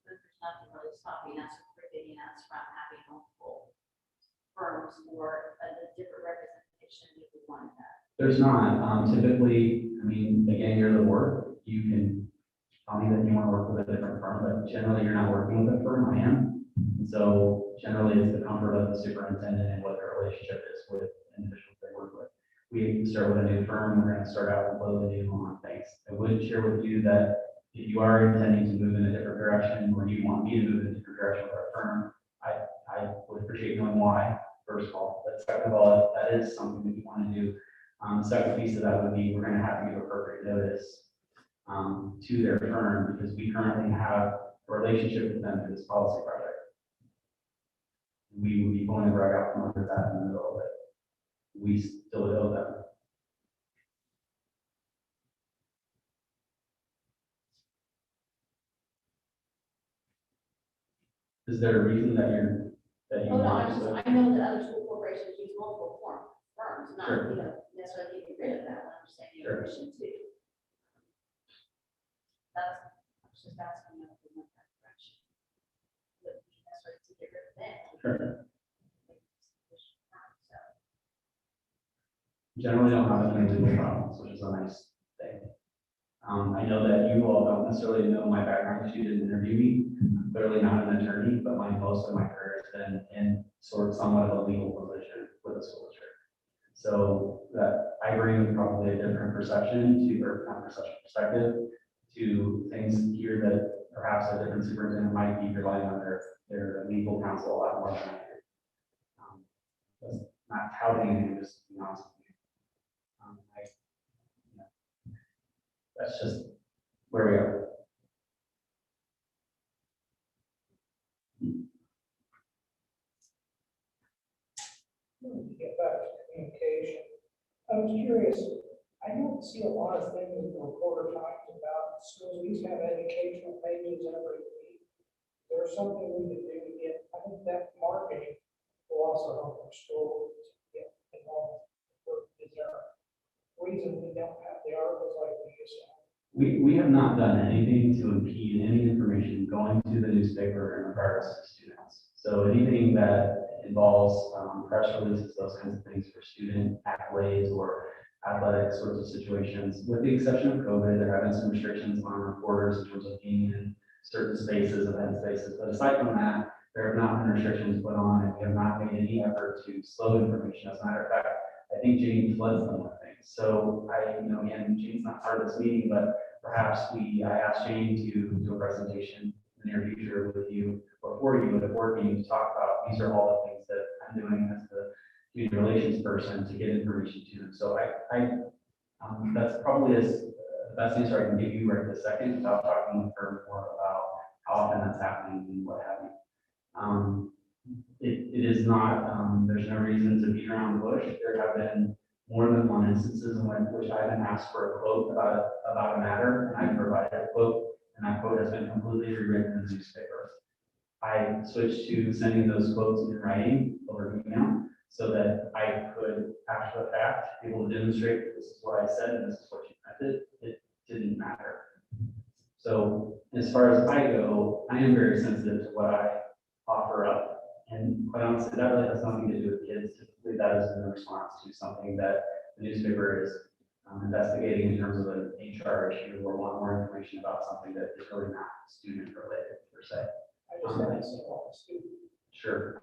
But there's nothing really stopping us or preventing us from having multiple firms or a different representation if we wanted that. There's not. Typically, I mean, again, you're the board. You can tell me that you want to work with a different firm, but generally you're not working with a firm. I am. And so generally it's the comfort of the superintendent and what their relationship is with individuals they work with. We start with a new firm, we're going to start out completely new on things. I would share with you that if you are intending to move in a different direction, or you want me to move in a different direction with our firm, I would appreciate knowing why, first of all. But second of all, if that is something that you want to do, the second piece of that would be we're going to have to give appropriate notice to their firm, because we currently have a relationship with them through this policy project. We would be pulling the rug out from under that in the middle of it. We still owe them. Is there a reason that you Oh, no, want to? I know that other school corporations use multiple firms, not, Sure. you know, necessarily getting rid of that, I understand your mission too. That's, I was just asking if we went that direction. But necessarily to get rid of them. Sure. So, Generally don't have any legal problems, which is a nice thing. I know that you all don't necessarily know my background, because you didn't interview me. I'm clearly not an attorney, but most of my career has been in somewhat of a legal position with a school district. So that I bring probably a different perception to, or not perspective to things here that perhaps a different superintendent might be relying on their legal counsel a lot more than I do. That's not touting anything, just being honest with you. That's just where we are. To get back to communication, I was curious, I don't see a lot of things in the reporter talks about schools. We have educational pages every week. There's something we can do to get, I think that marketing will also help our schools get involved. Is there a reason we don't have the articles like we used to have? We have not done anything to impede any information going to the newspaper in regards to students. So anything that involves press releases, those kinds of things for student accolades or athletic sorts of situations, with the exception of COVID, there have been some restrictions on reporters in terms of being in certain spaces, event spaces. But aside from that, there have not been restrictions put on, and we have not made any effort to slow information. As a matter of fact, I think Jane floods them with things. So again, Jane's not part of this meeting, but perhaps I asked Jane to do a presentation in the near future with you, before you, at a board meeting, to talk about, these are all the things that I'm doing as the community relations person to get information to them. So that's probably as the best answer I can give you right this second without talking with her more about how often that's happening and what have you. It is not, there's no reason to beat around the bush. There have been more than one instances in which I've been asked for a quote about a matter, and I provided a quote, and that quote has been completely rewritten in the newspaper. I switched to sending those quotes in writing over email so that I could, after the fact, be able to demonstrate this is what I said and this is what you meant. It didn't matter. So as far as I go, I am very sensitive to what I offer up. And quite honestly, that really has nothing to do with kids. Typically, that is in response to something that the newspaper is investigating in terms of an HR issue or want more information about something that is really not student related per se. I just haven't seen all the students. Sure.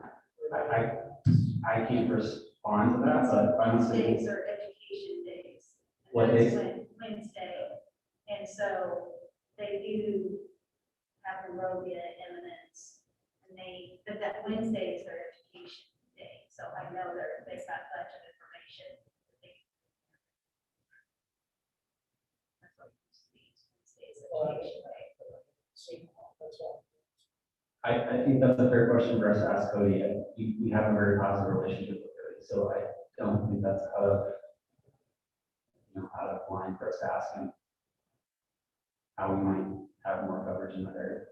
I can't respond to that, but honestly. Wednesdays are education days. and What that's days? Wednesday, and so they do have enrollment eminence, and but that Wednesday is their education day, so I know they've got a bunch of information. That's what Wednesday's education day. See, that's all. I think that's a fair question for us to ask Cody. We have a very positive relationship with Cody, so I don't think that's out of line for us to ask him how we might have more coverage in that area.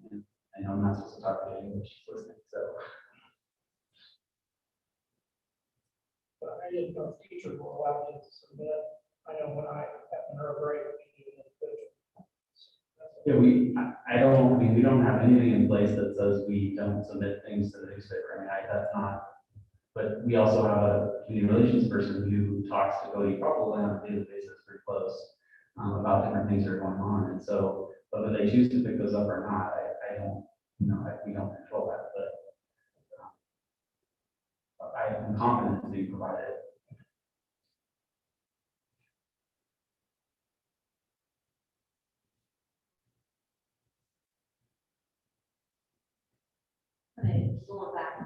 And I know I'm not supposed to talk to Jane, but she's listening, so. But I didn't know if teachers were allowed to submit. I know when I have an early grade, we need an individual. Yeah, we don't have anything in place that says we don't submit things to the newspaper. I mean, that's not, but we also have a community relations person who talks to Cody probably on a daily basis, pretty close, about different things that are going on. And so whether they choose to pick those up or not, I don't, we don't control that, but I am confident to be provided. Okay, going back to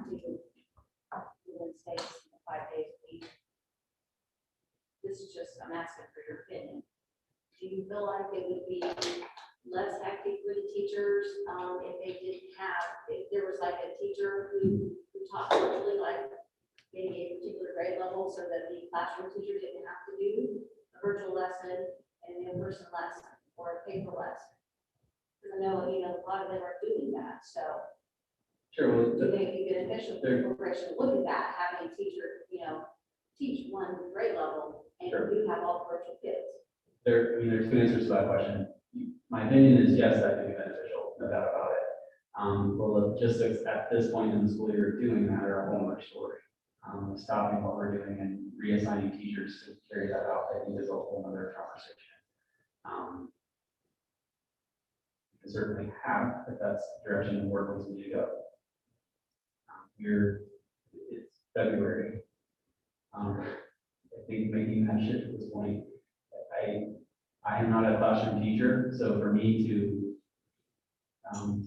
Wednesdays, 5 days a week. This is just, I'm asking for your opinion. Do you feel like it would be less hectic for the teachers, if they didn't have, if there was like a teacher who taught virtually, like maybe a particular grade level, so that the classroom teacher didn't have to do a virtual lesson and an in-person lesson or a paper lesson? Because I know, a lot of them are doing that, so. Sure. Well, Do you think it'd be beneficial for the corporation to look at that, having a teacher, teach one grade level and Sure. you have all the virtual kids? There's two answers to that question. My opinion is yes, that could be beneficial, no doubt about it. Well, logistics at this point in the school year doing that are a whole other story. Stopping what we're doing and reassigning teachers to carry that out, I think is a whole other conversation. You can certainly have, if that's the direction the board wants me to go. It's February. I think making that shift at this point, I am not a classroom teacher, so for me to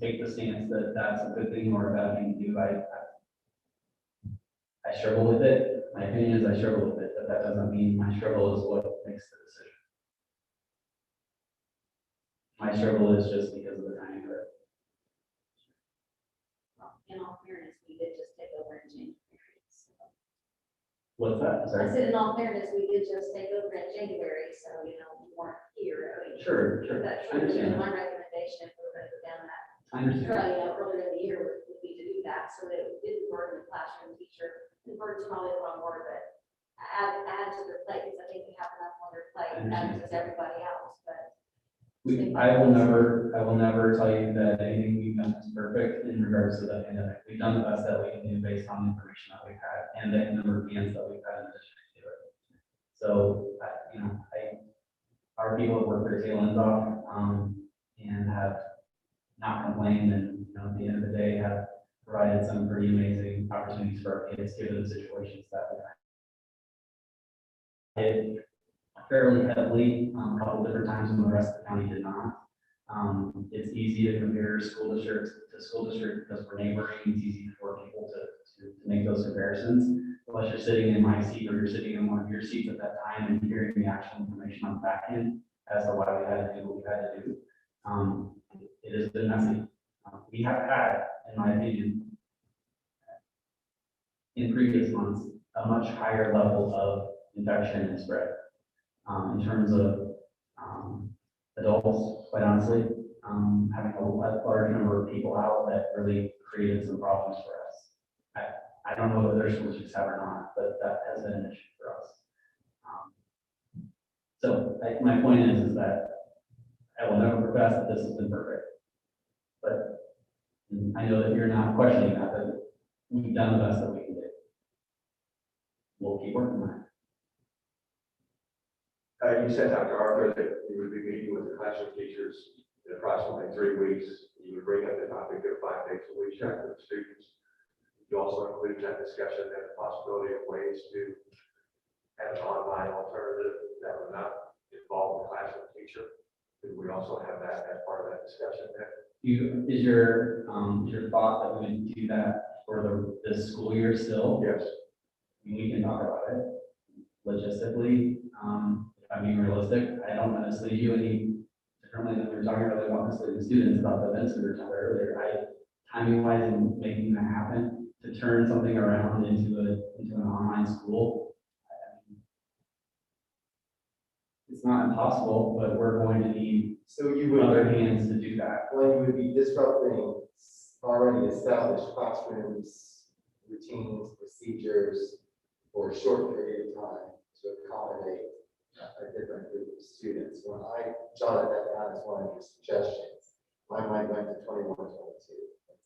take the stance that that's a good thing or a bad thing to do, I struggle with it. My opinion is I struggle with it, but that doesn't mean my struggle is what makes the decision. My struggle is just because of the timing of it. In all fairness, we did just take over in January. So. What's that? I Sorry. said, in all fairness, we did just take over in January, so, we weren't here. I mean, Sure. That I should have been understand. my recommendation if we were going to go down that. I understand. Earlier in the year, would be to do that, so that it didn't burden the classroom teacher. The burden's probably the wrong word, but add to their plate, because I think they have enough on their plate, as does everybody else, but. I will never tell you that anything we've done is perfect in regards to the pandemic. We've done the best that we can do based on the information that we've had and the number of hands that we've had in addition to it. So, our people have worked their tail ends off, and have not complained, and, at the end of the day, have provided some pretty amazing opportunities for our kids, given the situations that we've had. Fairly heavily, a couple different times when the rest of the county did not. It's easy to compare school district to school district because we're neighboring. It's easy for people to make those comparisons. unless you're sitting in my seat or you're sitting in one of your seats at that time and hearing the actual information on the back end as to why we had to do what we had to do. It has been messy. We have had, in my opinion, in previous months, a much higher level of infection and spread. In terms of adults, quite honestly, having a large number of people out that really created some problems for us. I don't know if other schools just have or not, but that has been an issue for us. My point is that I will never profess that this has been perfect. But I know that you're not questioning that, but we've done the best that we can do. We'll keep working on it. You said, Dr. Arthur, that you would be meeting with the classroom teachers in approximately 3 weeks. You would bring up the topic of 5 days a week chat with the students. You also include that discussion and the possibility of ways to have an online alternative that would not involve the classroom teacher. Could we also have that as part of that discussion there? Is your thought that we would do that for this school year still? Yes. We can talk about it logistically. If I'm being realistic, I don't want to mislead you any differently than we were talking earlier about misleading the students about the events we were talking about earlier. Timing wise and making that happen to turn something around into an online school. It's not impossible, but we're going to need So you would. other hands to do that. Well, you would be disrupting already established classrooms, routines, procedures for a short period of time to accommodate a different group of students. When I jotted that down as one of your suggestions, my mind went to 21, 22.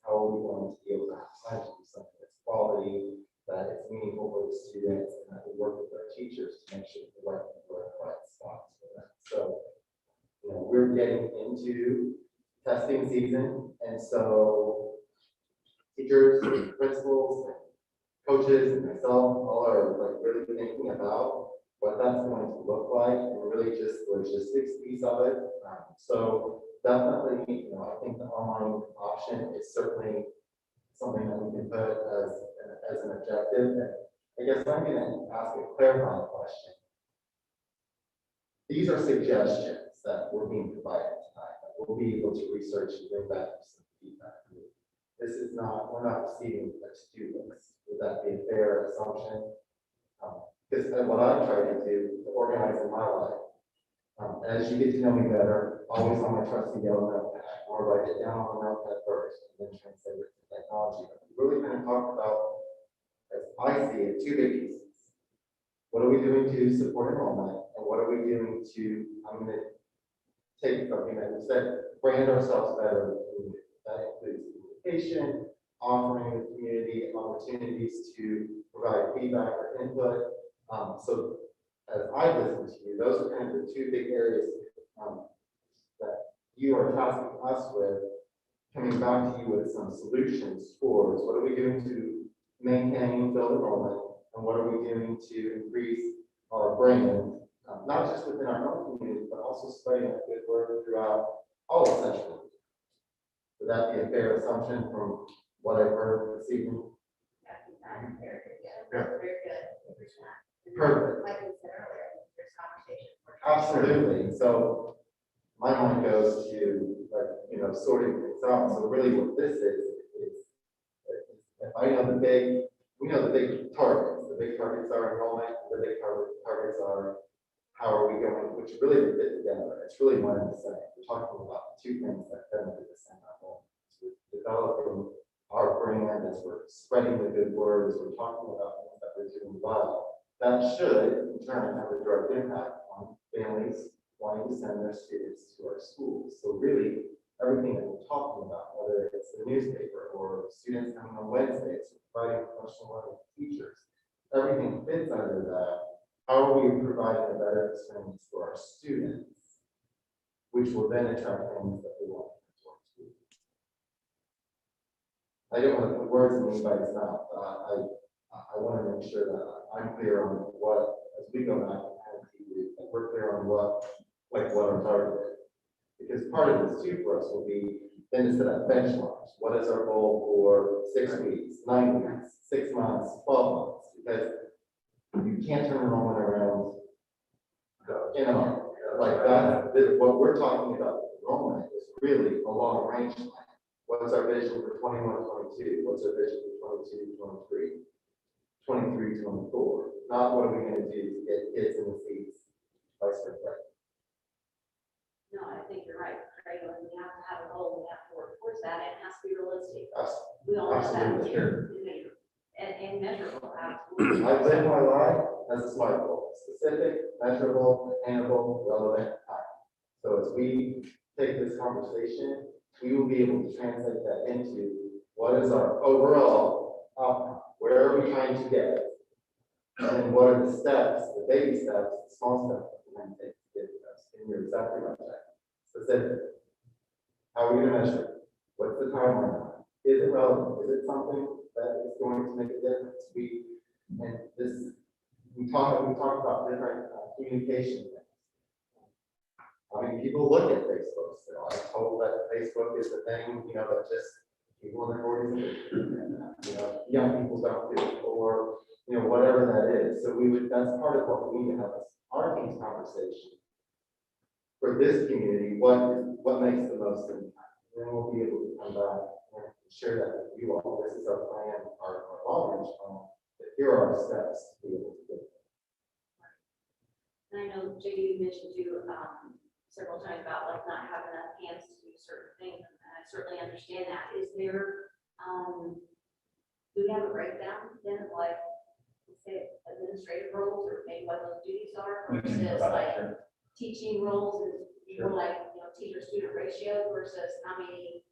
How are we going to be able to have time to do something that's quality, that is meaningful for the students, and that we work with our teachers to make sure that the right people are in the right spots for them. So, we're getting into testing season, and so teachers, and principals, and coaches, and myself, all are like really thinking about what that's going to look like, and really just the logistics piece of it. So definitely, I think the online option is certainly something that we can put as an objective. And I guess I'm going to ask a clarifying question. These are suggestions that we're being provided tonight. That we'll be able to research and bring back some feedback. This is not, we're not receiving a to-do list. Would that be a fair assumption? Because what I try to do to organize in my life, as you get to know me better, always on my trusty yellow notepad, or write it down on the notepad first, and then translate it to technology. But we really kind of talk about, as I see it, 2 big pieces. What are we doing to support enrollment, and what are we doing to, I'm going to take something that we said, brand ourselves better in the community. That includes communication, offering the community opportunities to provide feedback or input. So as I listen to you, those are kind of the 2 big areas that you are tasking us with, coming back to you with some solutions towards what are we doing to maintain build enrollment, and what are we doing to increase our brand, not just within our own community, but also spreading that good word throughout all of Central New York. Would that be a fair assumption from what I've heard this evening? Very good. Perfect. Like we said earlier, there's conversation. Absolutely. So my mind goes to sorting things out. So really what this is if I know we know the big targets. The big targets are enrollment, the big targets are how are we going, which really fit together. It's really one and the same. We're talking about 2 things that benefit the same level. We're developing our brand, as we're spreading the good word, as we're talking about things that we're doing well. That should, in turn, have a direct impact on families wanting to send their students to our schools. So really, everything that we're talking about, whether it's the newspaper or students coming on Wednesdays, providing professional learning to teachers, everything fits under that. How are we providing a better experience for our students, which will then attract families that we want to our schools? I don't want to put words in anybody's mouth. I want to make sure that I'm clear on what, as we go back and that we're clear on what our target is. Because part of this too for us will be then to set up benchmarks. What is our goal for 6 weeks, 9 weeks, 6 months, 12 months? because you can't turn enrollment around in a month. Like what we're talking about enrollment is really a long range plan. What's our vision for 21, 22? What's our vision for 22, 23, 23, 24? Not what are we going to do to get kids in the seats by spring break. No, I think you're right, Craig, and we have to have a goal, we have to work towards that, and it has to be realistic. We all know that. Absolutely, sure. And measurable, absolutely. I live my life as a SMART goal: specific, measurable, attainable, relevant, time. So as we take this conversation, we will be able to translate that into what is our overall outcome? Where are we trying to get? And what are the steps, the baby steps, the small steps that we're going to take to get us? And you're exactly right, Jack. Specific. How are we going to measure it? What's the timeline on it? Is it relevant? Is it something that is going to make a difference? We talk about different communication things. I mean, people look at Facebook still. I'm told that Facebook is the thing, that just people in their 40s, young people don't do it, or, whatever that is. So that's part of what we need to have as our team's conversation. For this community, what makes the most impact? Then we'll be able to come back and share that with you all. This is our plan, our long-range plan. But here are our steps to be able to get there. And I know, Jay, you mentioned several times about like not having enough hands to do certain things, and I certainly understand that. Is there, do we have a breakdown then of like, let's say administrative roles, or maybe what those duties are versus like teaching roles and more like, teacher-student ratio versus how many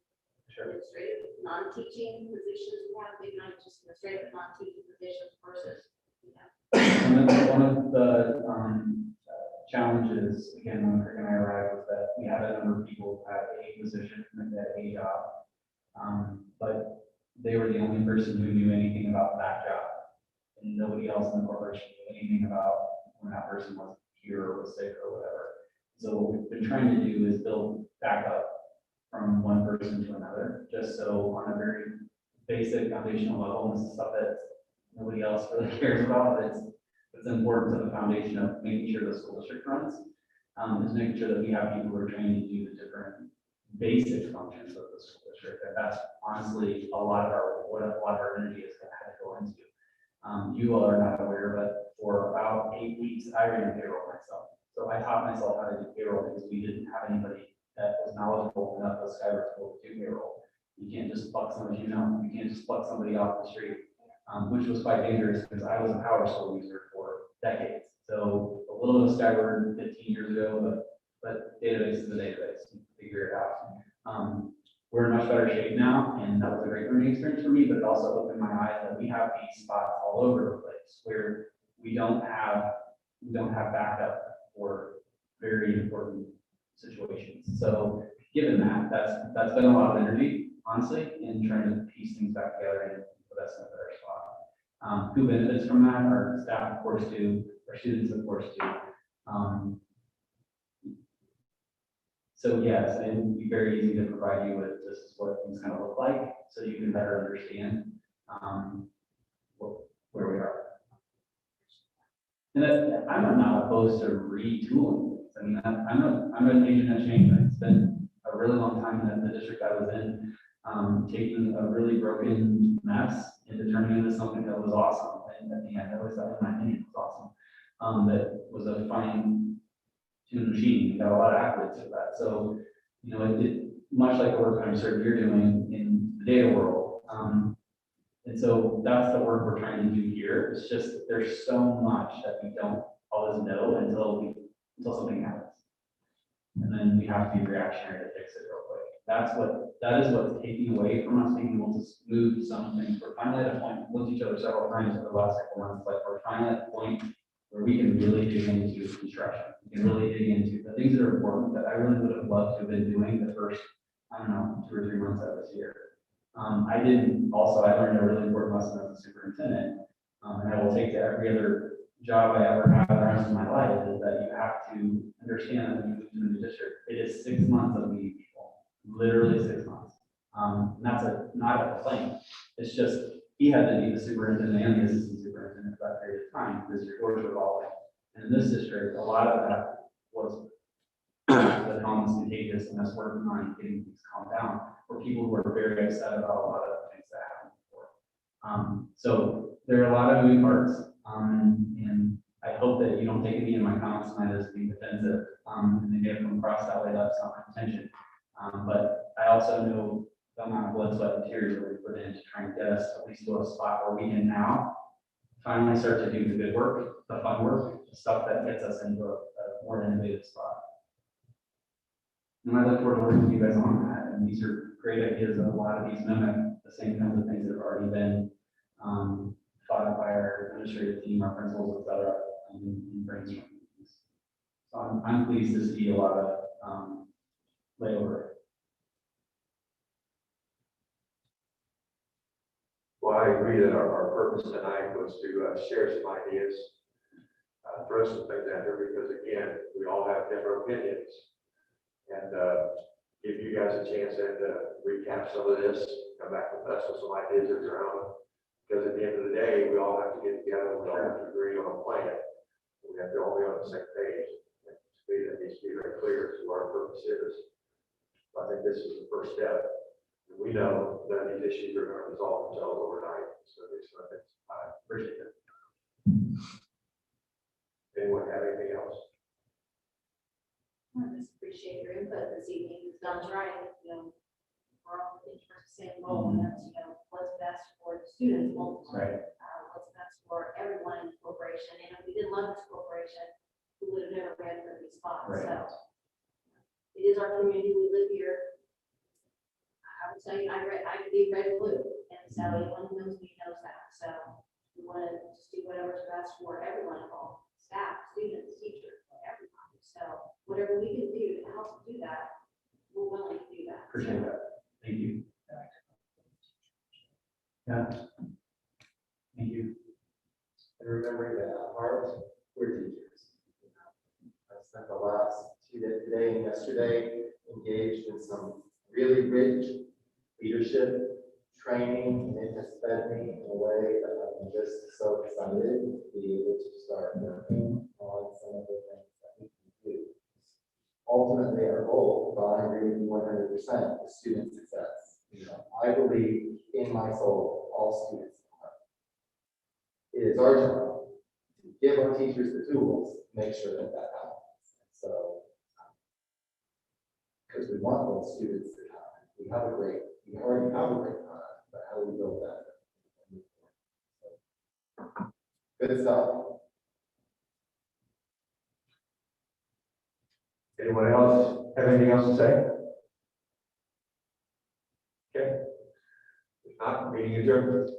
administrative, non-teaching positions we have, maybe not just administrative, but non-teaching positions versus, One of the challenges, again, when Craig and I arrived, was that we had a number of people at a position and at a job. But they were the only person who knew anything about that job. And nobody else in the corporation knew anything about when that person was here or was sick or whatever. So what we've been trying to do is build back up from one person to another, just so on a very basic foundational level, and this is stuff that nobody else really cares about, but it's important to the foundation of making sure the school district runs, is making sure that we have people who are trained to do the different basic functions of the school district. And that's honestly what a lot of our energy is going to have to go into. You all are not aware, but for about 8 weeks, I ran payroll myself. So I taught myself how to do payroll because we didn't have anybody that was knowledgeable enough of Skyward to do payroll. You can't just pluck somebody, you can't just pluck somebody off the street, which was quite dangerous because I was a Power School user for decades. So a little bit of Skyward 15 years ago, but database is a database. You figure it out. We're in much better shape now, and that was a great learning experience for me, but it also opened my eyes that we have these spots all over the place where we don't have backup for very important situations. So given that, that's been a lot of energy, honestly, in trying to piece things back together and put us in a better spot. Who benefits from that? Our staff, of course, do. Our students, of course, do. So yes, it would be very easy to provide you with this is what things kind of look like, so you can better understand where we are. And I'm not opposed to retooling things. I mean, I'm an agent of change. It's been a really long time in the district I was in, taking a really broken mess and turning it into something that was awesome. And at the end, at least in my opinion, was awesome. That was a fine-tuned machine. We got a lot of accolades for that. So, it much like the work I'm sure you're doing in the data world. And so that's the work we're trying to do here. It's just that there's so much that we don't always know until something happens. And then we have to be reactionary to fix it real quick. That is what's taking away from us being able to smooth some things. We're finally at a point, we've looked at each other several times over the last couple months, like we're finally at a point where we can really dig into construction. We can really dig into the things that are important that I really would have loved to have been doing the first, 2 or 3 months I was here. I learned a really important lesson as a superintendent, and I will take to every other job I ever have the rest of my life, is that you have to understand that when you move to the district, it is 6 months of meeting people, literally 6 months. And that's not a complaint. It's just he had to be the superintendent and the assistant superintendent for that period of time, because your doors were evolving. And in this district, a lot of that was the calm is contagious, and us working on getting things calmed down, for people who are very upset about a lot of the things that happened before. So there are a lot of moving parts, and I hope that you don't take any of my comments tonight as being defensive, and they may have come across that way, that's not my intention. But I also know the amount of blood, sweat, and tears that we put in to try and get us at least to a spot where we can now finally start to do the good work, the fun work, the stuff that gets us into a more innovative spot. And I look forward to working with you guys on that. And these are great ideas, and a lot of these mimic the same kinds of things that have already been thought of by our administrative team, our principals, et cetera, in brainstorming. So I'm pleased to see a lot of layover. Well, I agree that our purpose tonight was to share some ideas, throw some things out there, because again, we all have different opinions. And give you guys a chance and recap some of this, come back with us with some ideas of your own. Because at the end of the day, we all have to get together, we all have to agree on a plan. We have to all be on the same page. And to me, that needs to be very clear as to what our purpose is. I think this is the first step. We know that these issues are going to resolve themselves overnight, so I appreciate it. Anyone have anything else? I just appreciate your input this evening. It's done right. We're all interested in the same goal, and that's, what's best for the students, ultimately. Right. What's best for everyone in the corporation. And if we didn't love this corporation, we would have never ran for these spots. Right. So it is our community. We live here. I would tell you, I believe red and blue, and so anyone who knows me knows that. So we want to just do whatever's best for everyone involved, staff, students, teachers, everyone. So whatever we can do to help do that, we're willing to do that. Appreciate that. Thank you. Yeah. Thank you. And remembering that at heart, we're teachers. I spent the last 2 days, today and yesterday, engaged in some really rich leadership training, and it has fed me in a way that I'm just so excited to be able to start working on some of the things that we can do. Ultimately, our goal, but I agree with you 100%, is student success. I believe in my soul, all students are. It is our job to give our teachers the tools to make sure that that happens. So, because we want those students to come. We already have a great product, but how do we build that? So, good stuff. Anyone else have anything else to say? Okay. If not, meeting adjourned.